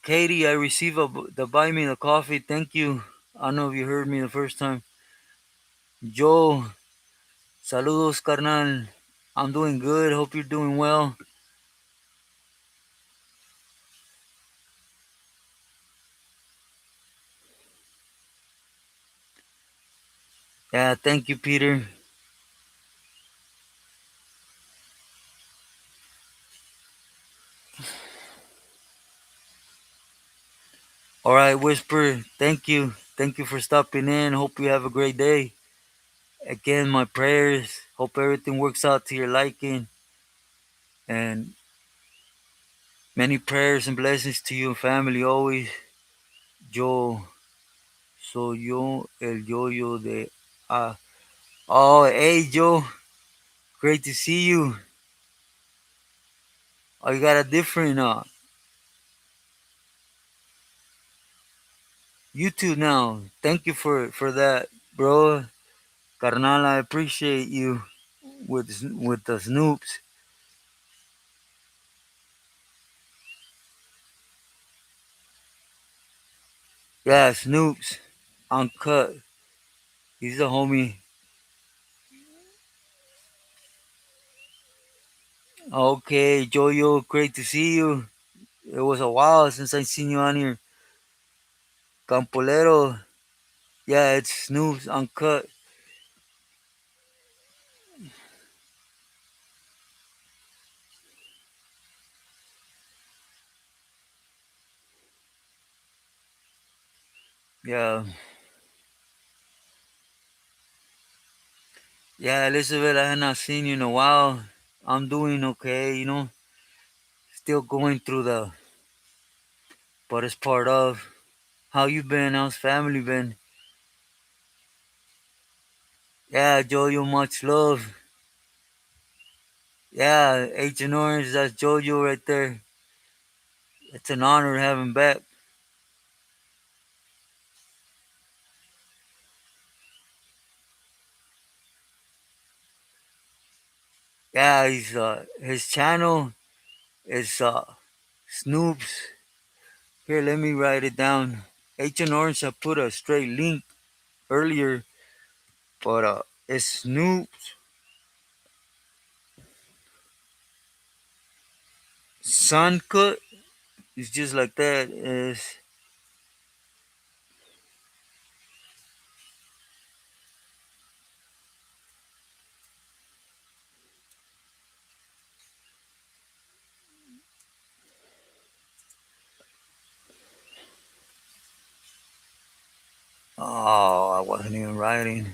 Katie, I received the buy me the coffee. Thank you. I don't know if you heard me the first time. Joe, saludos, carnal. I'm doing good. Hope you're doing well. Yeah, thank you, Peter. All right, Whisper, thank you. Thank you for stopping in. Hope you have a great day. Again, my prayers. Hope everything works out to your liking. And many prayers and blessings to you and family always. Yo soy yo el yo-yo de... Ah, oh, hey, Joe. Great to see you. Oh, you got a different YouTube now. Thank you for that, bro. Carnal, I appreciate you with the Snoops. Yeah, Snoops. Uncut. He's a homie. Okay, Jojo, great to see you. It was a while since I seen you on here. Campolero. Yeah, it's Snoops Uncut. Yeah. Yeah, Elizabeth, I had not seen you in a while. I'm doing okay. Still going through but it's part of. How you been? How's family been? Yeah, Jojo, much love. Yeah, H and Orange, that's Jojo right there. It's an honor to have him back. Yeah, his channel is Snoops. Here, let me write it down. H and Orange, I put a straight link earlier, but it's Snoops Suncut. It's just like that. It's oh, I wasn't even writing.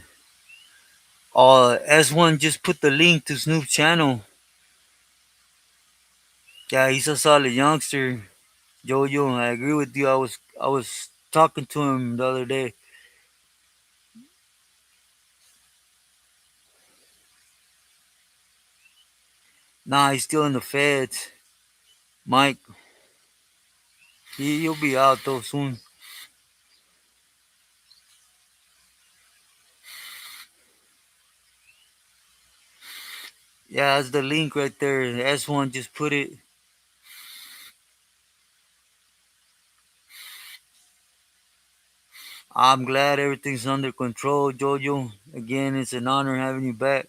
S1 just put the link to Snoop's channel. Yeah, he's a solid youngster. Jojo, I agree with you. I was talking to him the other day. Nah, he's still in the feds. Mike, he'll be out though soon. Yeah, that's the link right there. S1 just put it. I'm glad everything's under control, Jojo. Again, it's an honor having you back.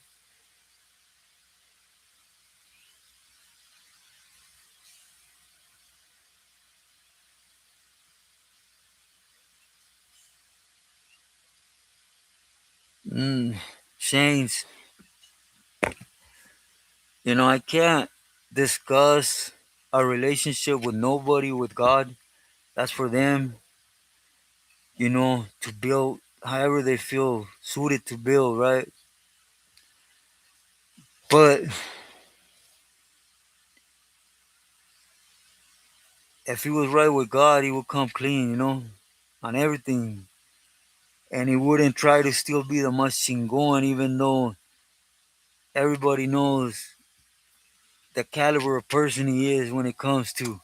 Mm, Shane's, I can't discuss a relationship with nobody with God. That's for them, to build however they feel suited to build, right? But if he was right with God, he would come clean, on everything. And he wouldn't try to still be the más chingón, even though everybody knows the caliber of person he is when it comes to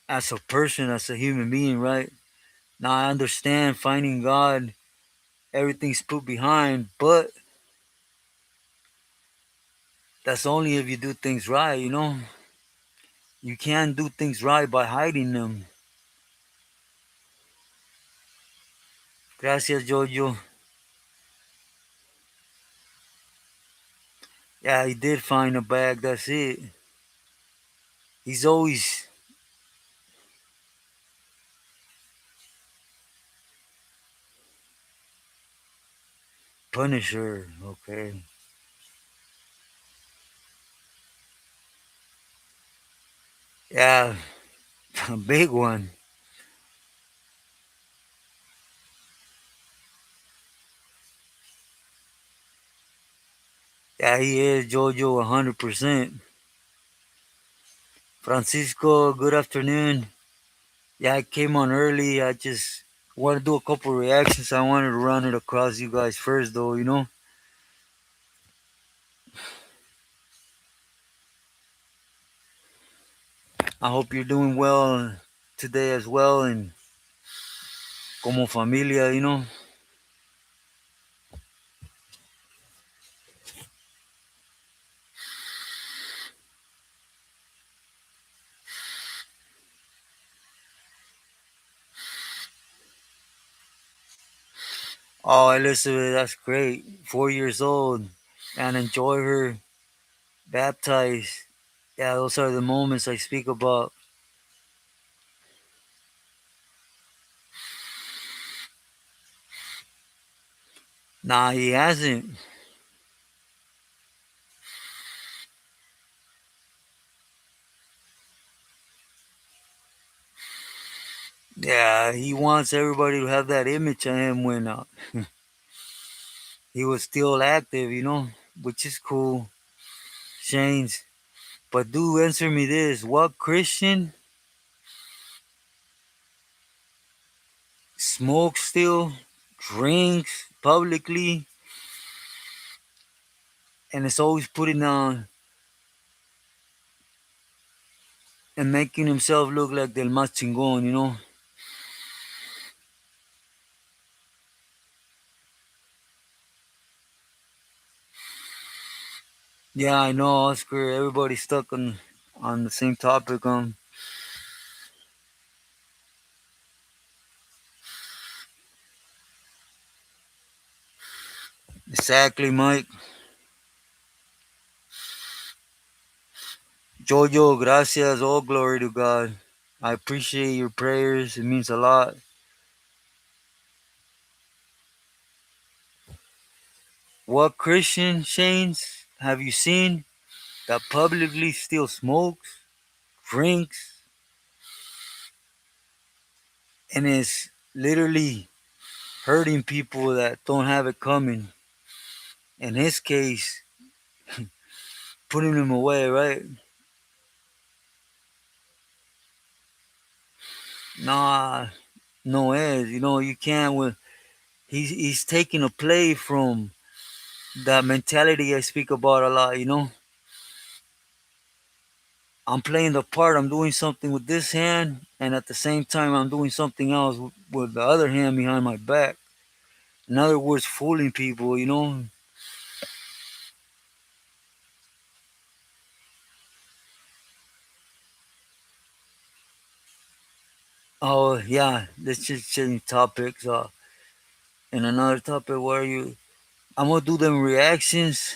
as a person, as a human being, right? Now I understand finding God everything's put behind, but that's only if you do things right, you know? You can't do things right by hiding them. Gracias, Jojo. Yeah, he did find a bag, that's it. He's always Punisher, okay. Yeah, a big one. Yeah, he is Jojo 100%. Francisco, good afternoon. Yeah, I came on early. I just want to do a couple reactions. I wanted to run it across you guys first, though, you know? I hope you're doing well today as well, and como familia, you know? Oh, Elizabeth, that's great. 4 years old, and enjoy her baptized. Yeah, those are the moments I speak about. Nah, he hasn't. Yeah, he wants everybody to have that image of him when he was still active, you know, which is cool. Shane's. But do answer me this: what Christian smokes still, drinks publicly, and is always putting on and making himself look like del más chingón, you know? Yeah, I know, Oscar. Everybody's stuck on the same topic. Exactly, Mike. Jojo, gracias. All glory to God. I appreciate your prayers. It means a lot. What Christian Shanes have you seen that publicly still smokes, drinks, and is literally hurting people that don't have it coming? In his case, putting him away, right? Nah, no es. You know, you can't. He's taking a play from that mentality I speak about a lot. You know, I'm playing the part. I'm doing something with this hand, and at the same time, I'm doing something else with the other hand behind my back. In other words, fooling people. You know. Oh yeah, let's just change topics. And another topic where you, I'm gonna do them reactions,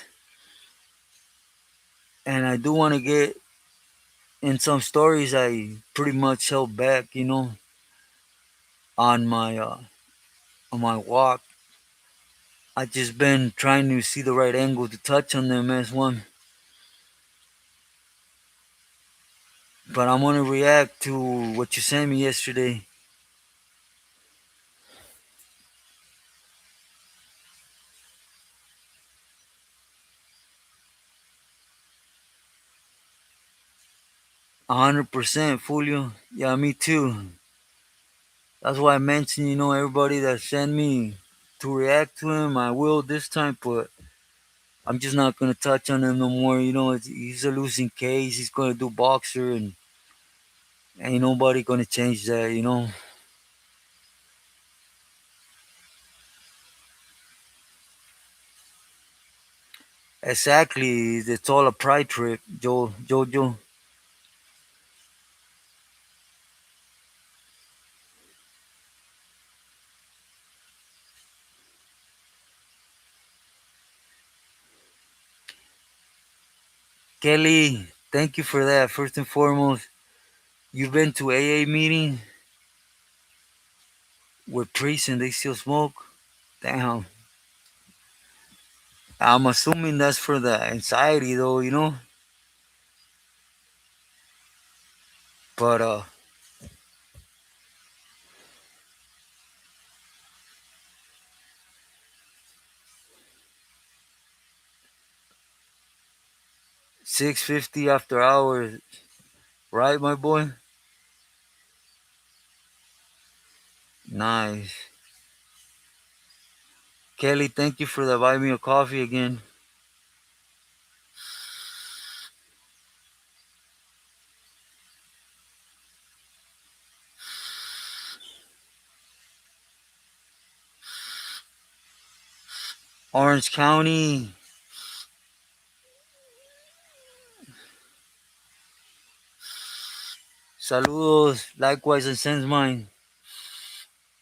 and I do want to get in some stories I pretty much held back. You know, on my uh, on my walk. I just been trying to see the right angle to touch on them as one. But I want to react to what you sent me yesterday. 100% Julio. Yeah, me too. That's why I mentioned, you know, everybody that sent me to react to him, I will this time, but I'm just not gonna touch on him no more. You know, he's a losing case. He's gonna do boxer, and ain't nobody gonna change that. You know. Exactly. It's all a pride trip, Jojo. Kelly, thank you for that. First and foremost, you've been to AA meeting with priests and they still smoke? Damn. I'm assuming that's for the anxiety though, you know? But 650 after hours, right, my boy? Nice. Kelly, thank you for the buy me a coffee again. Orange County, saludos. Likewise, and sends mine.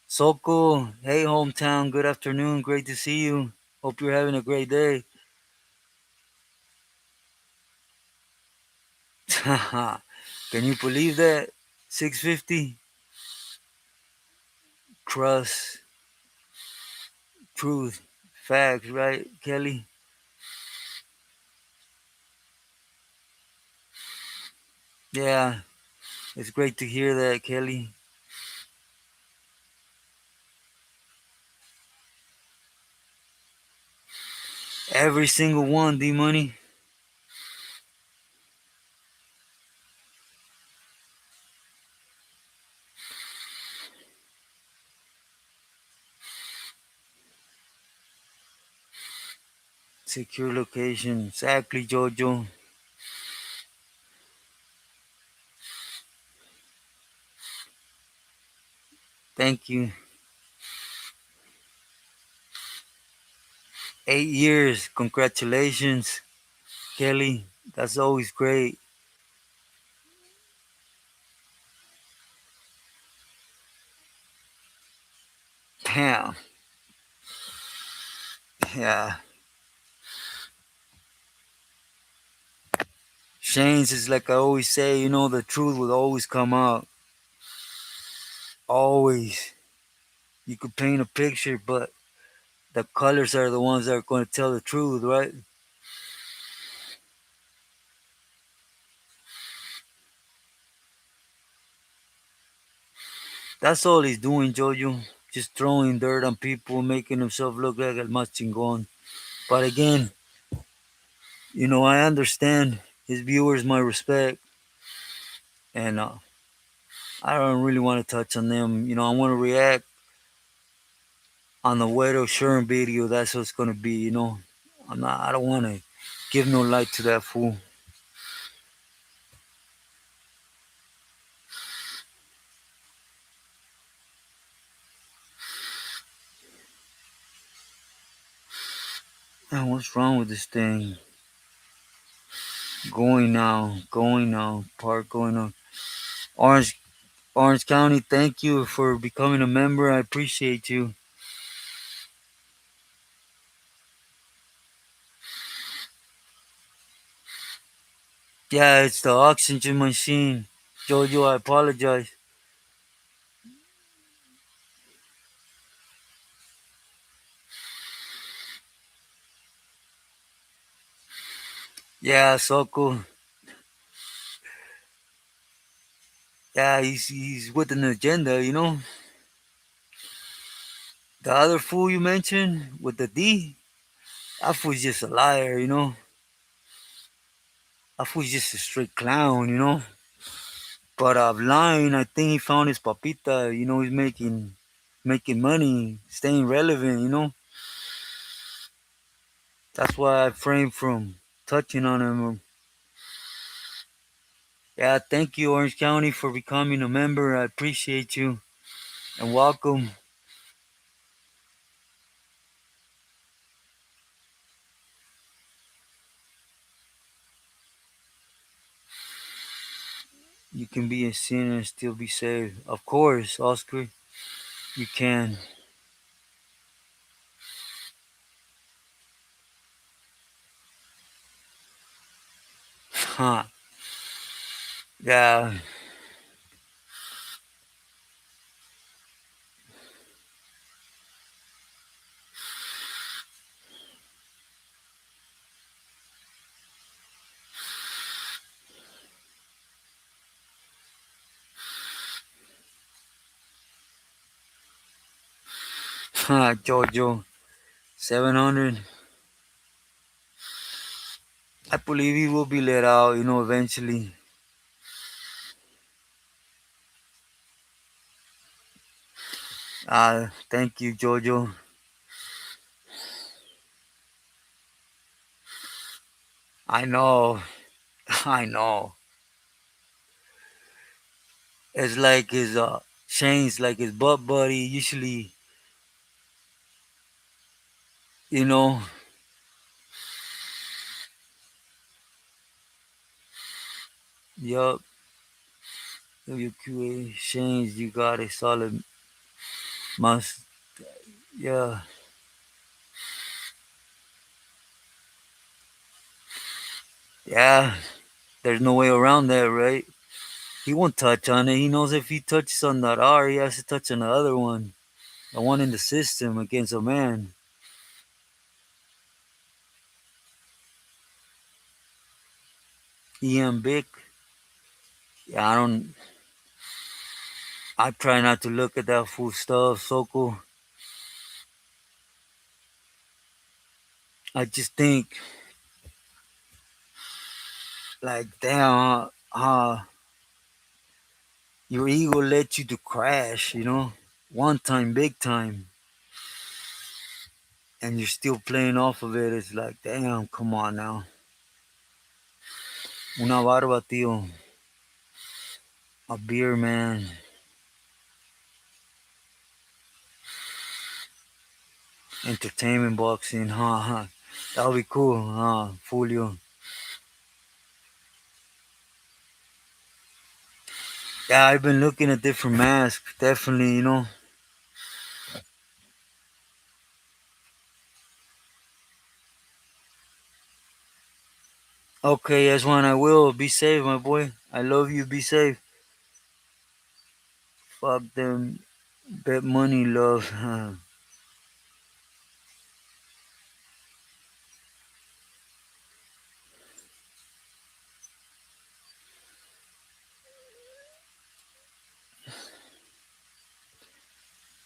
Soko, hey hometown, good afternoon. Great to see you. Hope you're having a great day. Can you believe that? 650? Crust, truth, facts, right, Kelly? Yeah, it's great to hear that, Kelly. Every single one, D Money. Secure location. Exactly, Jojo. Thank you. 8 years. Congratulations, Kelly. That's always great. Damn. Yeah. Shane's is like I always say, you know, the truth will always come out. Always. You could paint a picture, but the colors are the ones that are going to tell the truth, right? That's all he's doing, Jojo. Just throwing dirt on people, making himself look like El Más Chingón. But again, you know, I understand his viewers, my respect, and I don't really want to touch on them. You know, I want to react on the huero sherm video. That's what it's gonna be. You know, I'm not. I don't want to give no light to that fool. Man, what's wrong with this thing? Going now. Park going on. Orange, Orange County. Thank you for becoming a member. I appreciate you. Yeah, it's the oxygen machine. Jojo, I apologize. Yeah, Soko. Yeah, he's with an agenda, you know. The other fool you mentioned with the D, that fool's just a liar, you know. That fool's just a straight clown, you know. But lying, I think he found his papita. You know, he's making money, staying relevant. You know, that's why I framed from touching on him. Yeah, thank you, Orange County, for becoming a member. I appreciate you and welcome. You can be a sinner and still be saved. Of course, Oscar, you can. Huh. Yeah. Huh, Jojo. 700. I believe he will be let out, eventually. Thank you, Jojo. I know. I know. It's like his Shane's like his butt buddy. Usually, you know, yup. WQA Shane's, you got a solid must. Yeah, yeah. There's no way around that, right? He won't touch on it. He knows if he touches on that R, he has to touch on the other one, the one in the system against a man. Ian Bick. Yeah, I don't. I try not to look at that fool stuff. Soko. I just think, like, damn, your ego let you to crash. One time, big time, and you're still playing off of it. It's like, damn, come on now. Una barba, tío. A beer, man. Entertainment boxing, huh? That would be cool, huh? Julio. Yeah, I've been looking at different masks. Definitely. Okay, that's one I will. Be safe, my boy. I love you. Be safe. Fuck them. Bet money, love.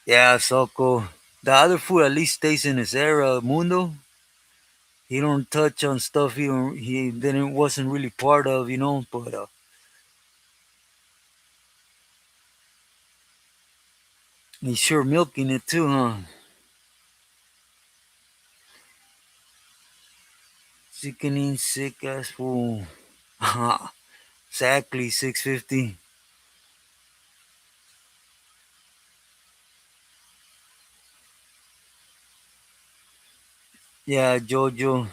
Yeah, Soko. The other fool at least stays in his era, Mundo. He don't touch on stuff he didn't wasn't really part of. But he's sure milking it too, huh? Sickening, sick ass fool. Exactly, 650. Yeah, Jojo.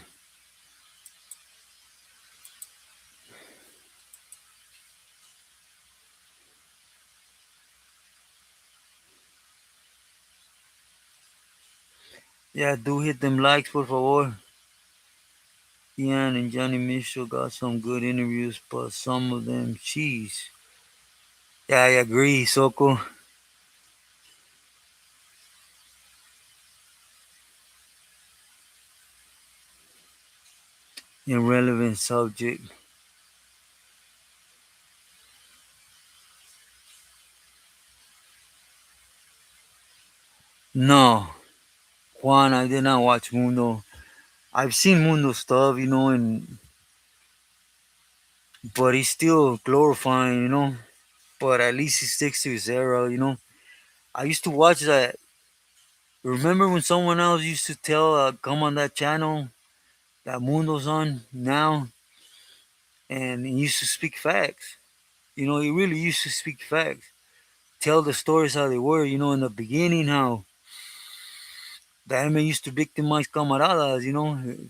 Yeah, do hit them likes, por favor. Ian and Johnny Mitchell got some good interviews, but some of them cheese. Yeah, I agree, Soko. Irrelevant subject. No, Juan, I did not watch Mundo. I've seen Mundo stuff, and but he's still glorifying. But at least he sticks to his era. I used to watch that. Remember when someone else used to tell, come on that channel that Mundo's on now, and he used to speak facts. He really used to speak facts. Tell the stories how they were. In the beginning, how the enemy used to victimize camaradas.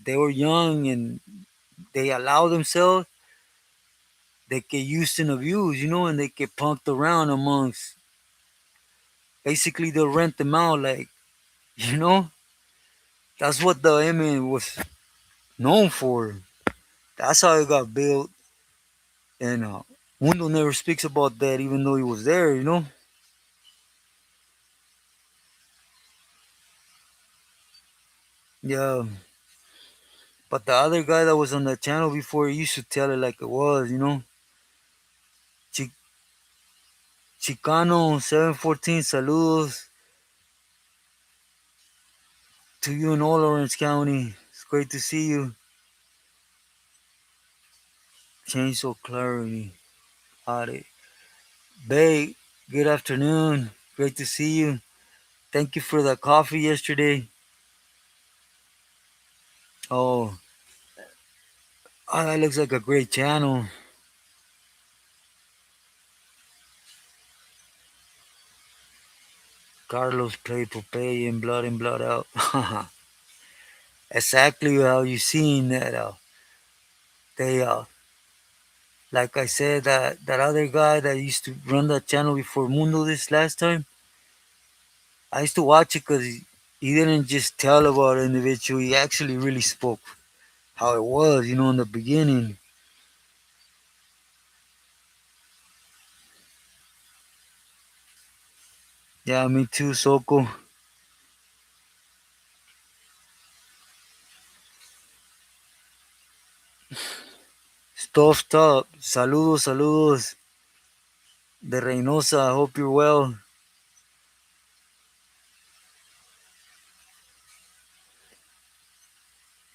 They were young and they allowed themselves. they get used and abused, and they get punked around amongst. Basically, they'll rent them out, like, you know. That's what the Emmy was known for. That's how it got built, and Mundo never speaks about that, even though he was there. Yeah, but the other guy that was on the channel before, he used to tell it like it was. Chi- Chicano 714, saludos to you in all Orange County. It's great to see you. Chainsaw Clarity. Howdy. Bay, good afternoon. Great to see you. Thank you for the coffee yesterday. Oh, that looks like a great channel. Carlos played Popeye in Blood In, Blood Out. Exactly how you seen that. They, like I said, that other guy that used to run that channel before Mundo this last time, I used to watch it because he didn't just tell about an individual. He actually really spoke how it was, in the beginning. Yeah, me too, Soko. Stuffed up. Saludos, saludos de Reynosa. I hope you're well.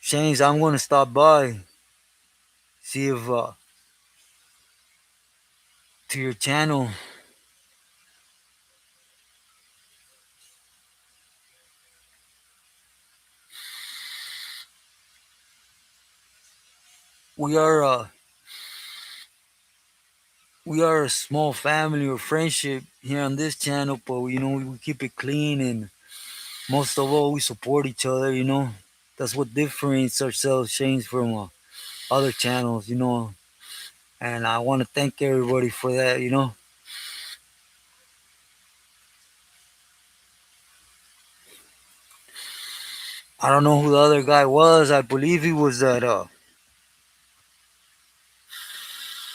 Shanes, I'm going to stop by, see if, to your channel. We are, we are a small family or friendship here on this channel, but we keep it clean, and most of all, we support each other. That's what differentiates ourselves, Shanes, from other channels. And I want to thank everybody for that. I don't know who the other guy was. I believe he was that,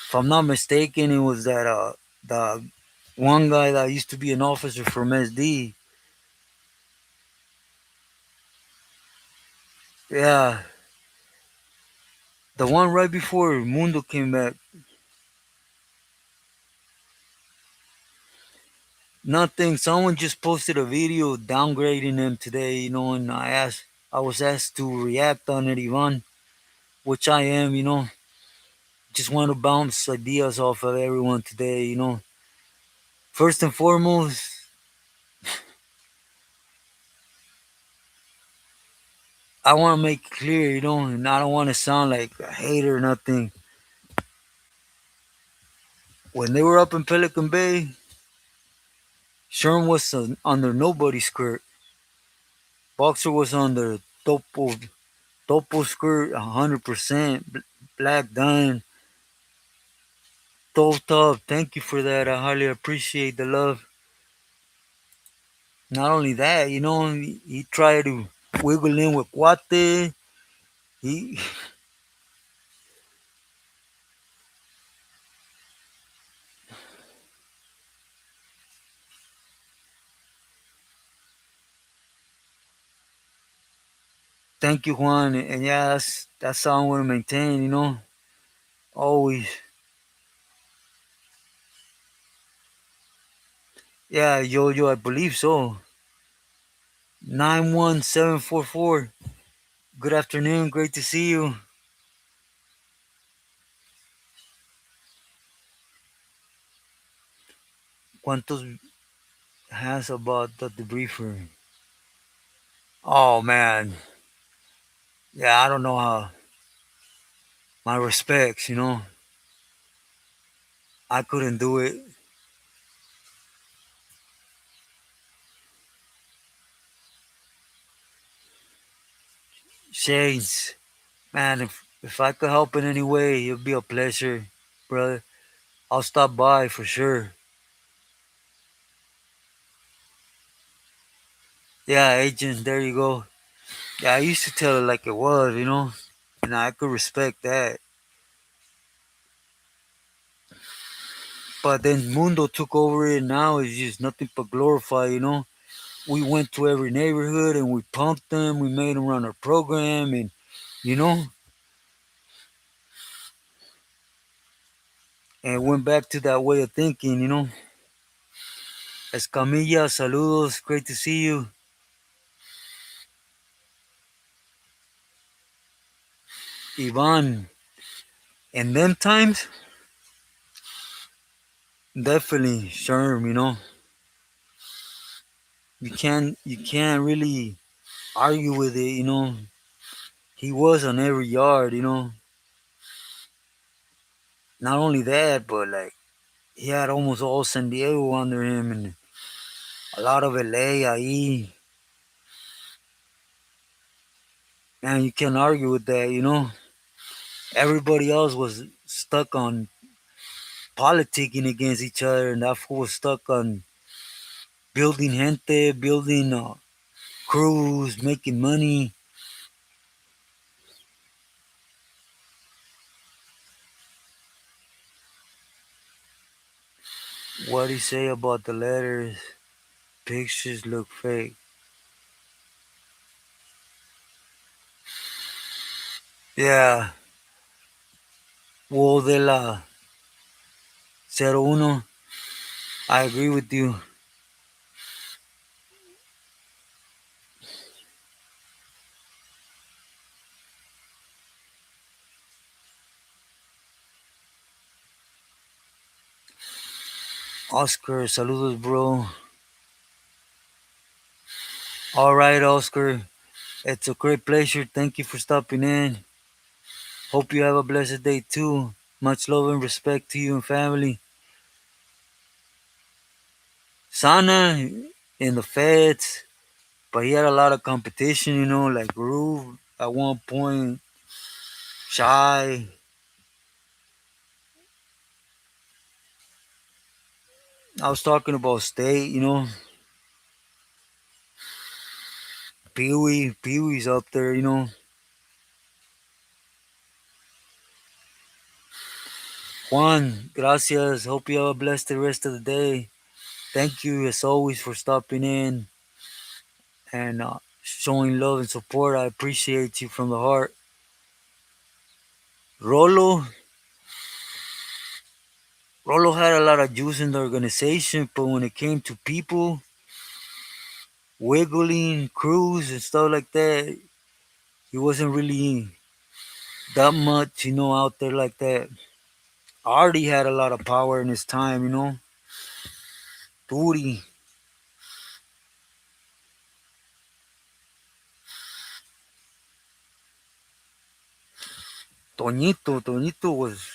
if I'm not mistaken, it was that, the one guy that used to be an officer from SD. Yeah, the one right before Mundo came back. Nothing. Someone just posted a video downgrading him today, and I was asked to react on it, Ivan, which I am. Just want to bounce ideas off of everyone today. First and foremost, I want to make it clear, and I don't want to sound like a hater or nothing. When they were up in Pelican Bay, Sherm was under nobody's skirt. Boxer was under Topo skirt, 100%. Black done. Top. Thank you for that. I highly appreciate the love. Not only that, he tried to wiggle in with Cuate. He, thank you, Juan. And yeah, that's how I want to maintain. Always. Yeah, yo, I believe so. 91744. Good afternoon. Great to see you. ¿Cuántos has about the debriefer? Oh, man. Yeah, I don't know how. My respects. I couldn't do it. Shades. Man, if I could help in any way, it'd be a pleasure, brother. I'll stop by for sure. Yeah, agent, there you go. Yeah, I used to tell it like it was, and I could respect that. But then Mundo took over it, and now it's just nothing but glorify. We went to every neighborhood and we pumped them, we made them run our program, and, you know, and went back to that way of thinking. Escamilla, saludos, great to see you. Ivan, and them times, definitely Sherm. You can't really argue with it. He was on every yard. Not only that, but like he had almost all San Diego under him and a lot of LA ahí. Man, you can't argue with that. Everybody else was stuck on politicking against each other, and that fool was stuck on building gente, building crews, making money. What do you say about the letters? Pictures look fake. Yeah, well, de la 01, I agree with you. Oscar, saludos, bro. All right, Oscar. It's a great pleasure. Thank you for stopping in. Hope you have a blessed day too. Much love and respect to you and family. Sana in the feds, but he had a lot of competition, like Groove at one point, Shy. I was talking about state. Pee Wee's up there. Juan, gracias. Hope you have a blessed the rest of the day. Thank you as always for stopping in and showing love and support. I appreciate you from the heart. Rolo, Rolo had a lot of juice in the organization, but when it came to people, wiggling, crews, and stuff like that, he wasn't really that much, out there like that. Artie had a lot of power in his time. Turi, Toñito was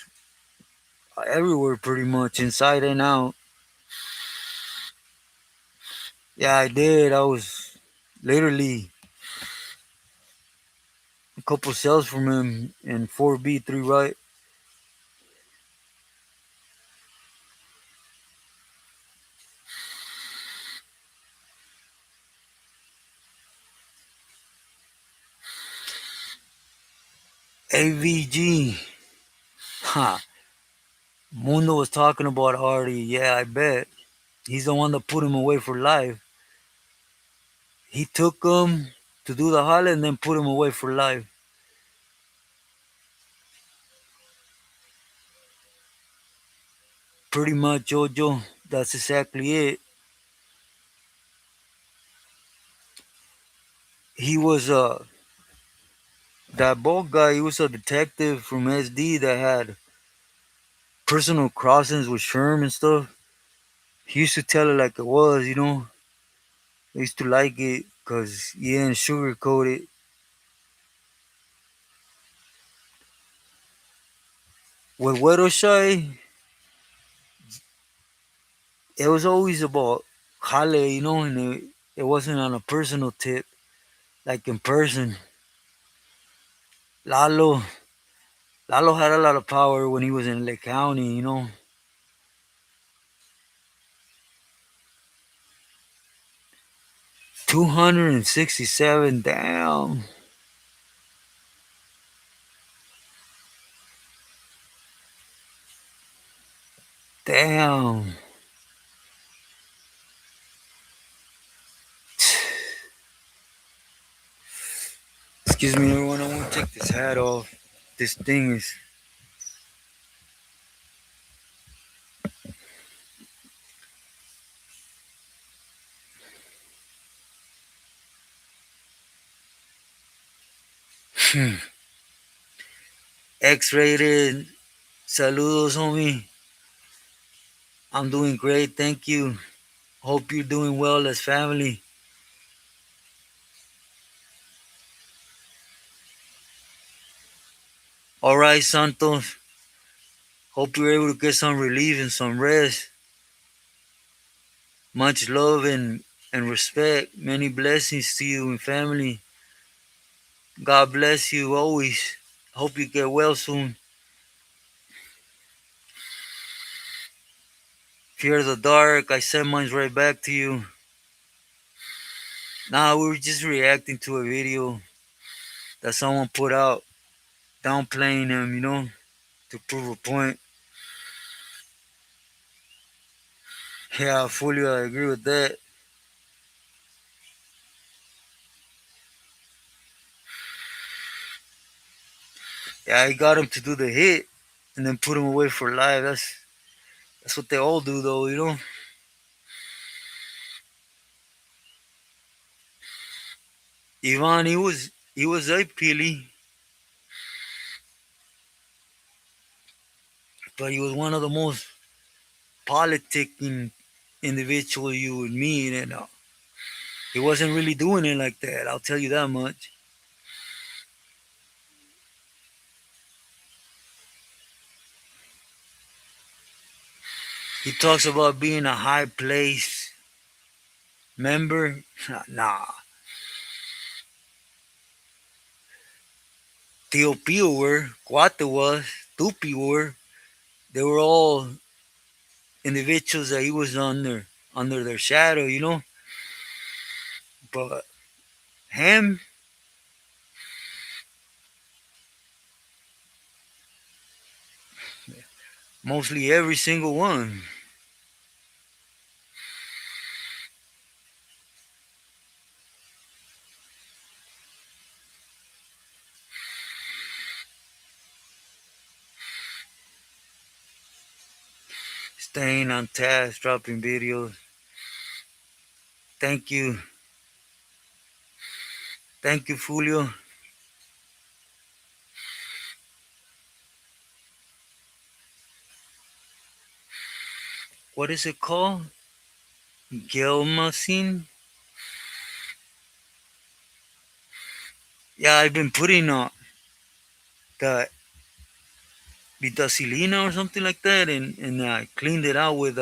everywhere pretty much, inside and out. Yeah, I did. I was literally a couple cells from him in 4B, 3 right. AVG. Ha. Mundo was talking about Artie. Yeah, I bet. He's the one that put him away for life. He took him to do the holla and then put him away for life. Pretty much, Jojo. That's exactly it. He was that bald guy. He was a detective from SD that had personal crossings with Sherm and stuff. He used to tell it like it was. I used to like it because he didn't sugarcoat it. With Huero Shy, it was always about Jale, and it wasn't on a personal tip, like in person. Lalo, Lalo had a lot of power when he was in Lake County. 267. Damn. Damn. Excuse me, everyone. I want to take this hat off. This thing is. X-rated. Saludos, homie. I'm doing great. Thank you. Hope you're doing well as family. All right, Santos. Hope you're able to get some relief and some rest. Much love and respect. Many blessings to you and family. God bless you always. Hope you get well soon. Fear the dark. I send mine right back to you. Nah, we were just reacting to a video that someone put out, downplaying him, to prove a point. Yeah, fully I agree with that. Yeah, I got him to do the hit and then put him away for life. That's what they all do, though. Ivan, he was a Pili, but he was one of the most politicking individual you would meet, and he wasn't really doing it like that. I'll tell you that much. He talks about being a high place member. Nah, Tio Pio were, Cuate was, Tupi were. They were all individuals that he was under their shadow. But him, mostly every single one. Staying on task, dropping videos. Thank you. Thank you, Julio. What is it called? Gelmasin? Yeah, I've been putting the vitacilina or something like that, and I cleaned it out with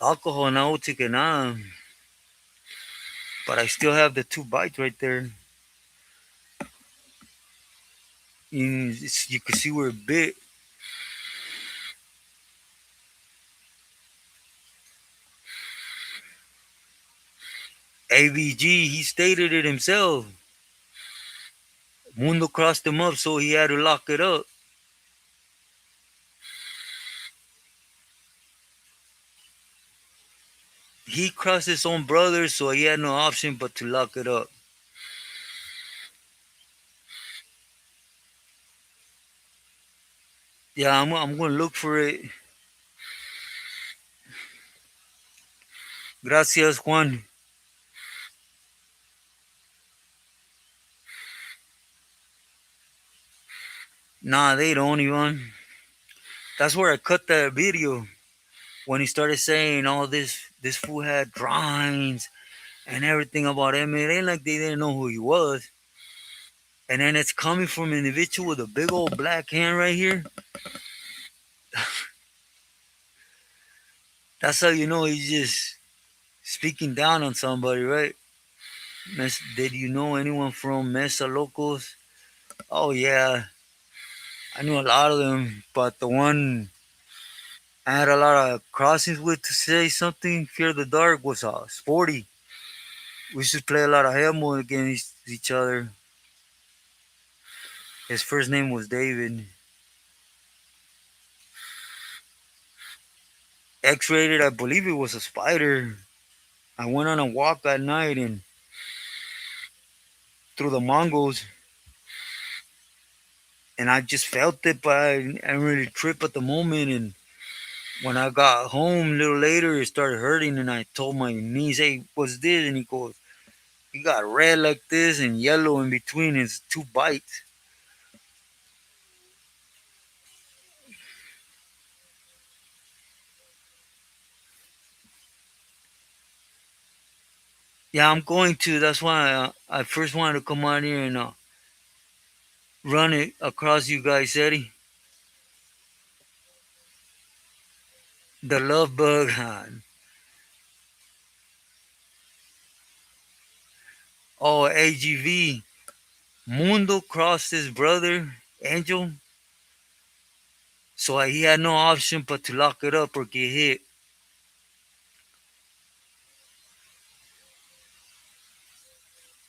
alcohol, and I will take it out. But I still have the two bites right there. You can see where it bit. AVG, he stated it himself. Mundo crossed him up, so he had to lock it up. He crossed his own brother, so he had no option but to lock it up. Yeah, I'm going to look for it. Gracias, Juan. Nah, they don't even. That's where I cut that video when he started saying all this fool had drawings and everything about him. It ain't like they didn't know who he was. And then it's coming from an individual with a big old black hand right here. That's how you know he's just speaking down on somebody, right? Did you know anyone from Mesa Locos? Oh yeah, I knew a lot of them, but the one I had a lot of crossings with to say something, Fear the Dark, was Sporty. We used to play a lot of Hemo against each other. His first name was David. X-rated, I believe it was a spider. I went on a walk that night and through the Mongols, and I just felt it, but I didn't really trip at the moment. And when I got home a little later, it started hurting, and I told my niece, "Hey, what's this?" And he goes, "You got red like this and yellow in between. It's two bites." Yeah, I'm going to. That's why I first wanted to come out here and run it across you guys, Eddie. The love bug. Oh, AGV. Mundo crossed his brother, Angel, so he had no option but to lock it up or get hit.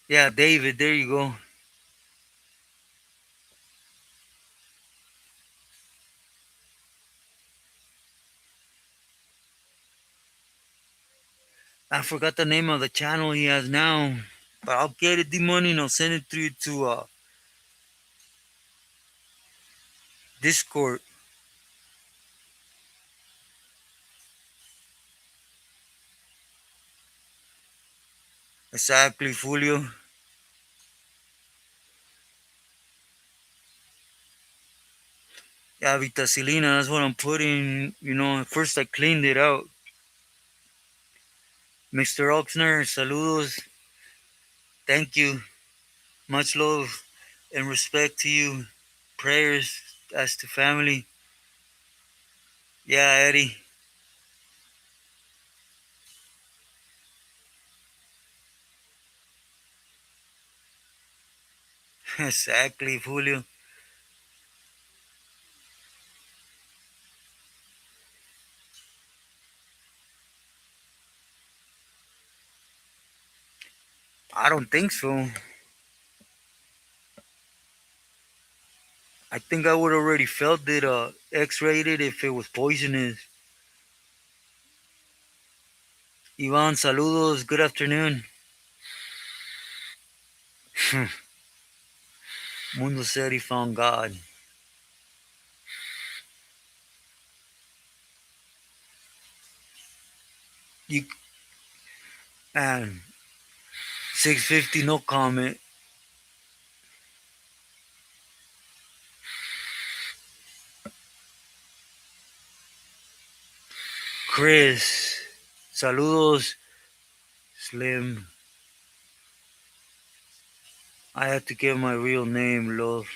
Yeah, David, there you go. I forgot the name of the channel he has now, but I'll get it the money and I'll send it through to Discord. Exactly, Julio. Yeah, Vitacilina, that's what I'm putting. At first I cleaned it out. Mr. Oxner, saludos. Thank you. Much love and respect to you. Prayers as to family. Yeah, Eddie. Exactly, Julio. I don't think so. I think I would already felt it X-rated if it was poisonous. Ivan, saludos. Good afternoon. Mundo said he found God. You and 650, no comment. Chris, saludos. Slim, I had to give my real name, love.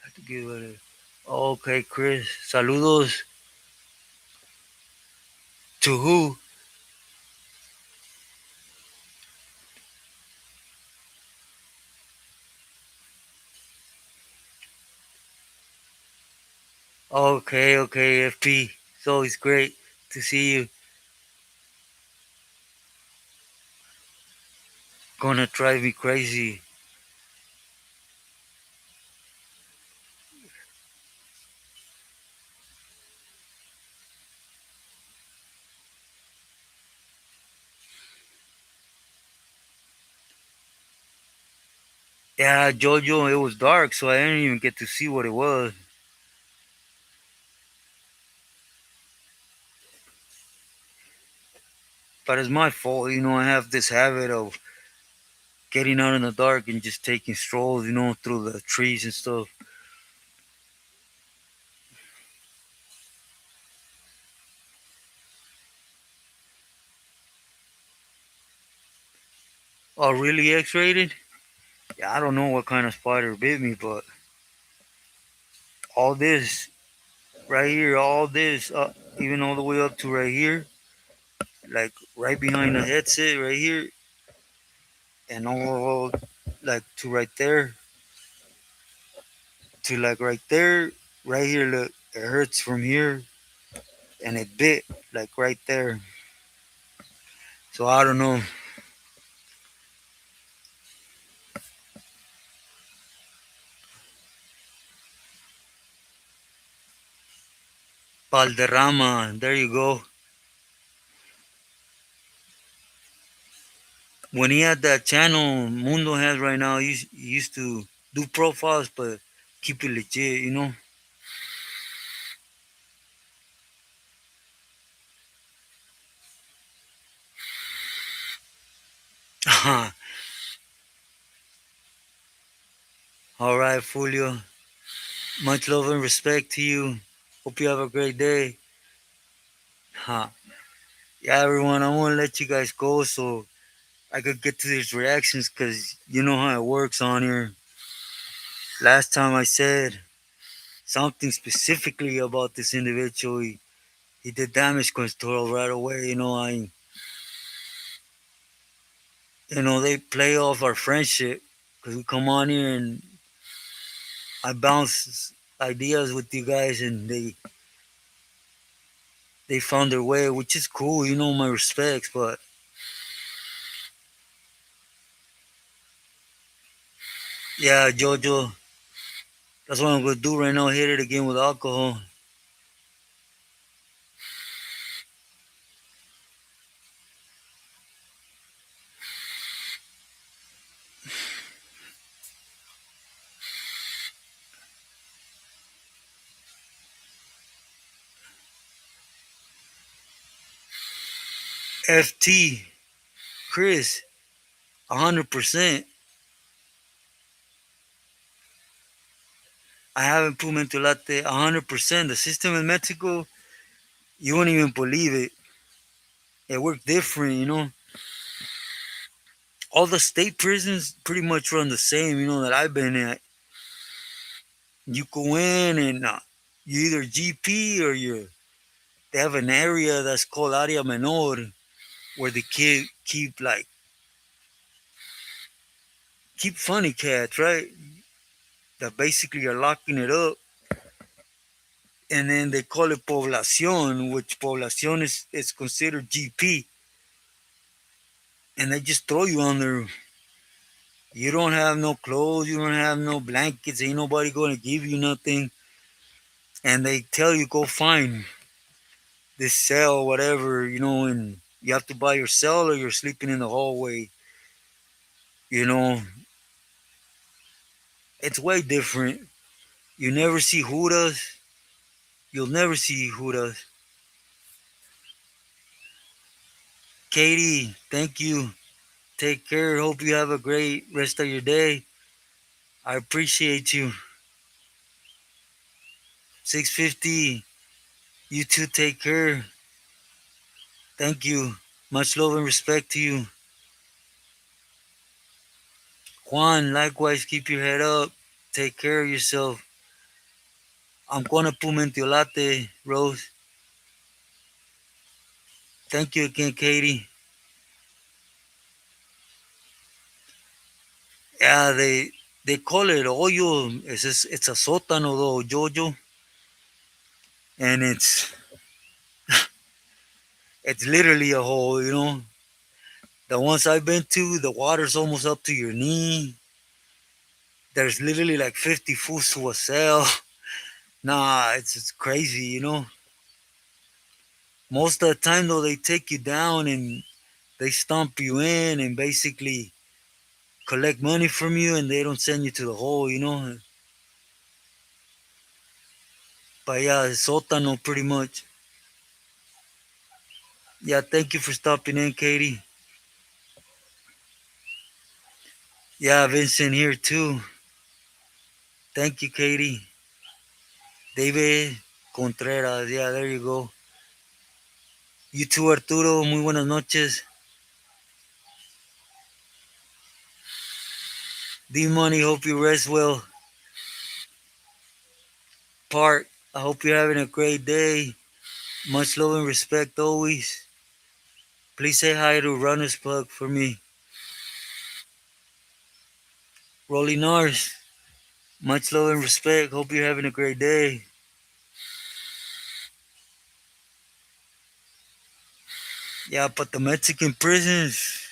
I had to give it a. Okay, Chris, saludos. To who? Okay, okay, FP. It's always great to see you. Gonna drive me crazy. Yeah, Jojo, it was dark, so I didn't even get to see what it was. But it's my fault, I have this habit of getting out in the dark and just taking strolls, through the trees and stuff. Oh, really X-rated? Yeah, I don't know what kind of spider bit me, but all this right here, all this, even all the way up to right here, like right behind the headset right here, and all like to right there, to like right there, right here. Look, it hurts from here, and it bit like right there. So I don't know. Valderrama, there you go. When he had that channel Mundo has right now, he used to do profiles, but keep it legit, you know. All right, Julio. Much love and respect to you. Hope you have a great day. Huh. Yeah, everyone, I want to let you guys go so I could get to these reactions because you know how it works on here. Last time I said something specifically about this individual, he did damage control right away. They play off our friendship because we come on here and I bounce ideas with you guys and they found their way, which is cool. My respects, but yeah, Jojo, that's what I'm gonna do right now. Hit it again with alcohol. FT, Chris, 100%. I haven't put Mentolate 100%. The system in Mexico, you won't even believe it. It worked different, All the state prisons pretty much run the same, that I've been at. You go in and you either GP or they have an area that's called Área Menor where the kid keep funny cats, right? That basically are locking it up. And then they call it poblacion, which poblacion is considered GP. And they just throw you on there. You don't have no clothes, you don't have no blankets, ain't nobody gonna give you nothing. And they tell you go find this cell, whatever, and you have to buy your cell or you're sleeping in the hallway. You know, it's way different. You never see Judas. You'll never see Judas. Katie, thank you. Take care. Hope you have a great rest of your day. I appreciate you. 650. You too. Take care. Thank you. Much love and respect to you. Juan, likewise, keep your head up. Take care of yourself. I'm gonna Pumentiolate, Rose. Thank you again, Katie. Yeah, they call it hoyo. It's a sótano though, Jojo, and it's literally a hole. The ones I've been to, the water's almost up to your knee. There's literally like 50 foot to a cell. Nah, it's crazy. Most of the time though, they take you down and they stomp you in and basically collect money from you, and they don't send you to the hole. But yeah, it's sótano pretty much. Yeah, thank you for stopping in, Katie. Yeah, Vincent here too. Thank you, Katie. David Contreras. Yeah, there you go. You too, Arturo. Muy buenas noches. D Money, hope you rest well. Park, I hope you're having a great day. Much love and respect always. Please say hi to Runner's Plug for me. Rolly Nars, Much love and respect. Hope you're having a great day. Yeah, but the Mexican prisons,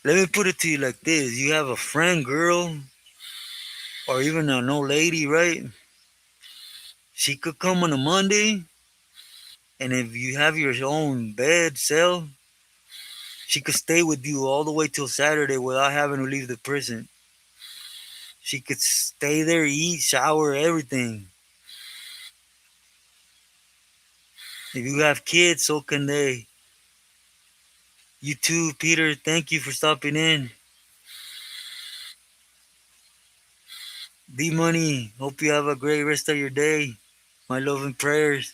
let me put it to you like this. You have a friend, girl, or even an old lady, right? She could come on a Monday, and if you have your own bed, cell, she could stay with you all the way till Saturday without having to leave the prison. She could stay there, eat, shower, everything. If you have kids, so can they. You too, Peter. Thank you for stopping in. D Money, hope you have a great rest of your day. My love and prayers.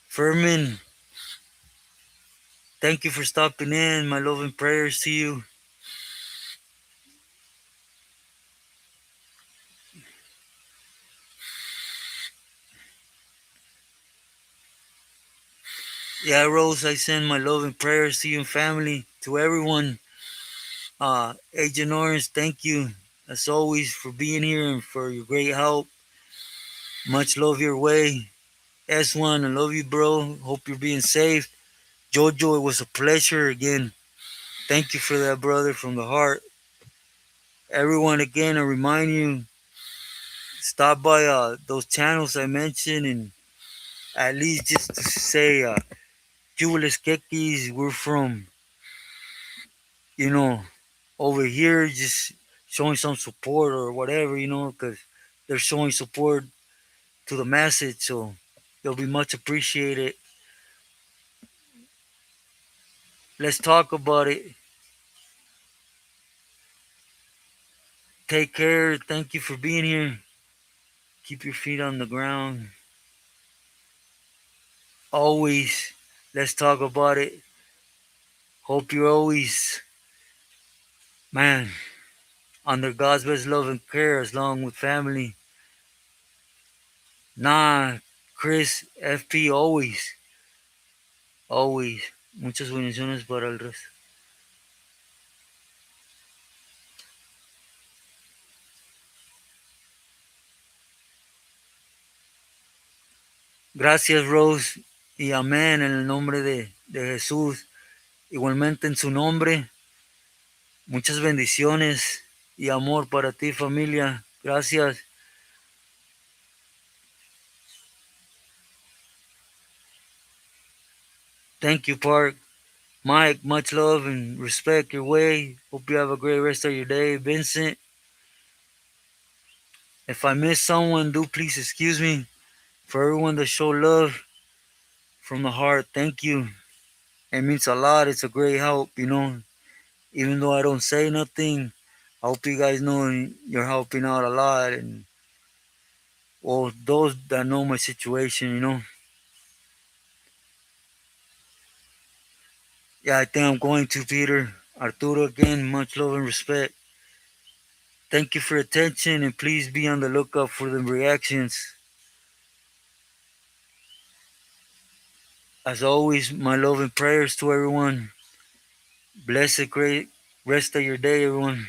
Furman, thank you for stopping in. My love and prayers to you. Yeah, Rose, I send my love and prayers to you and family, to everyone. Agent Orange, thank you as always for being here and for your great help. Much love your way. S1, I love you, bro. Hope you're being safe. Jojo, it was a pleasure again. Thank you for that, brother, from the heart. Everyone, again, I remind you, stop by those channels I mentioned and at least just to say, Jubilee Kekis, we're from, you know, over here just showing some support or whatever, because they're showing support to the message. So it'll be much appreciated. Let's talk about it. Take care. Thank you for being here. Keep your feet on the ground. Always. Let's talk about it. Hope you're always, man, under God's best love and care, as long with family. Nah, Chris, FP, always, always. Muchas bendiciones para el resto. Gracias, Rose, y amén en el nombre de Jesús. Igualmente en su nombre, muchas bendiciones y amor para ti, familia. Gracias. Thank you, Park. Mike, much love and respect your way. Hope you have a great rest of your day. Vincent, if I miss someone, do please excuse me. For everyone that show love from the heart, thank you. It means a lot. It's a great help. Even though I don't say nothing, I hope you guys know you're helping out a lot. And well, those that know my situation. Yeah, I think I'm going to, Peter. Arturo, again, much love and respect. Thank you for your attention, and please be on the lookout for the reactions. As always, my love and prayers to everyone. Bless a great rest of your day, everyone.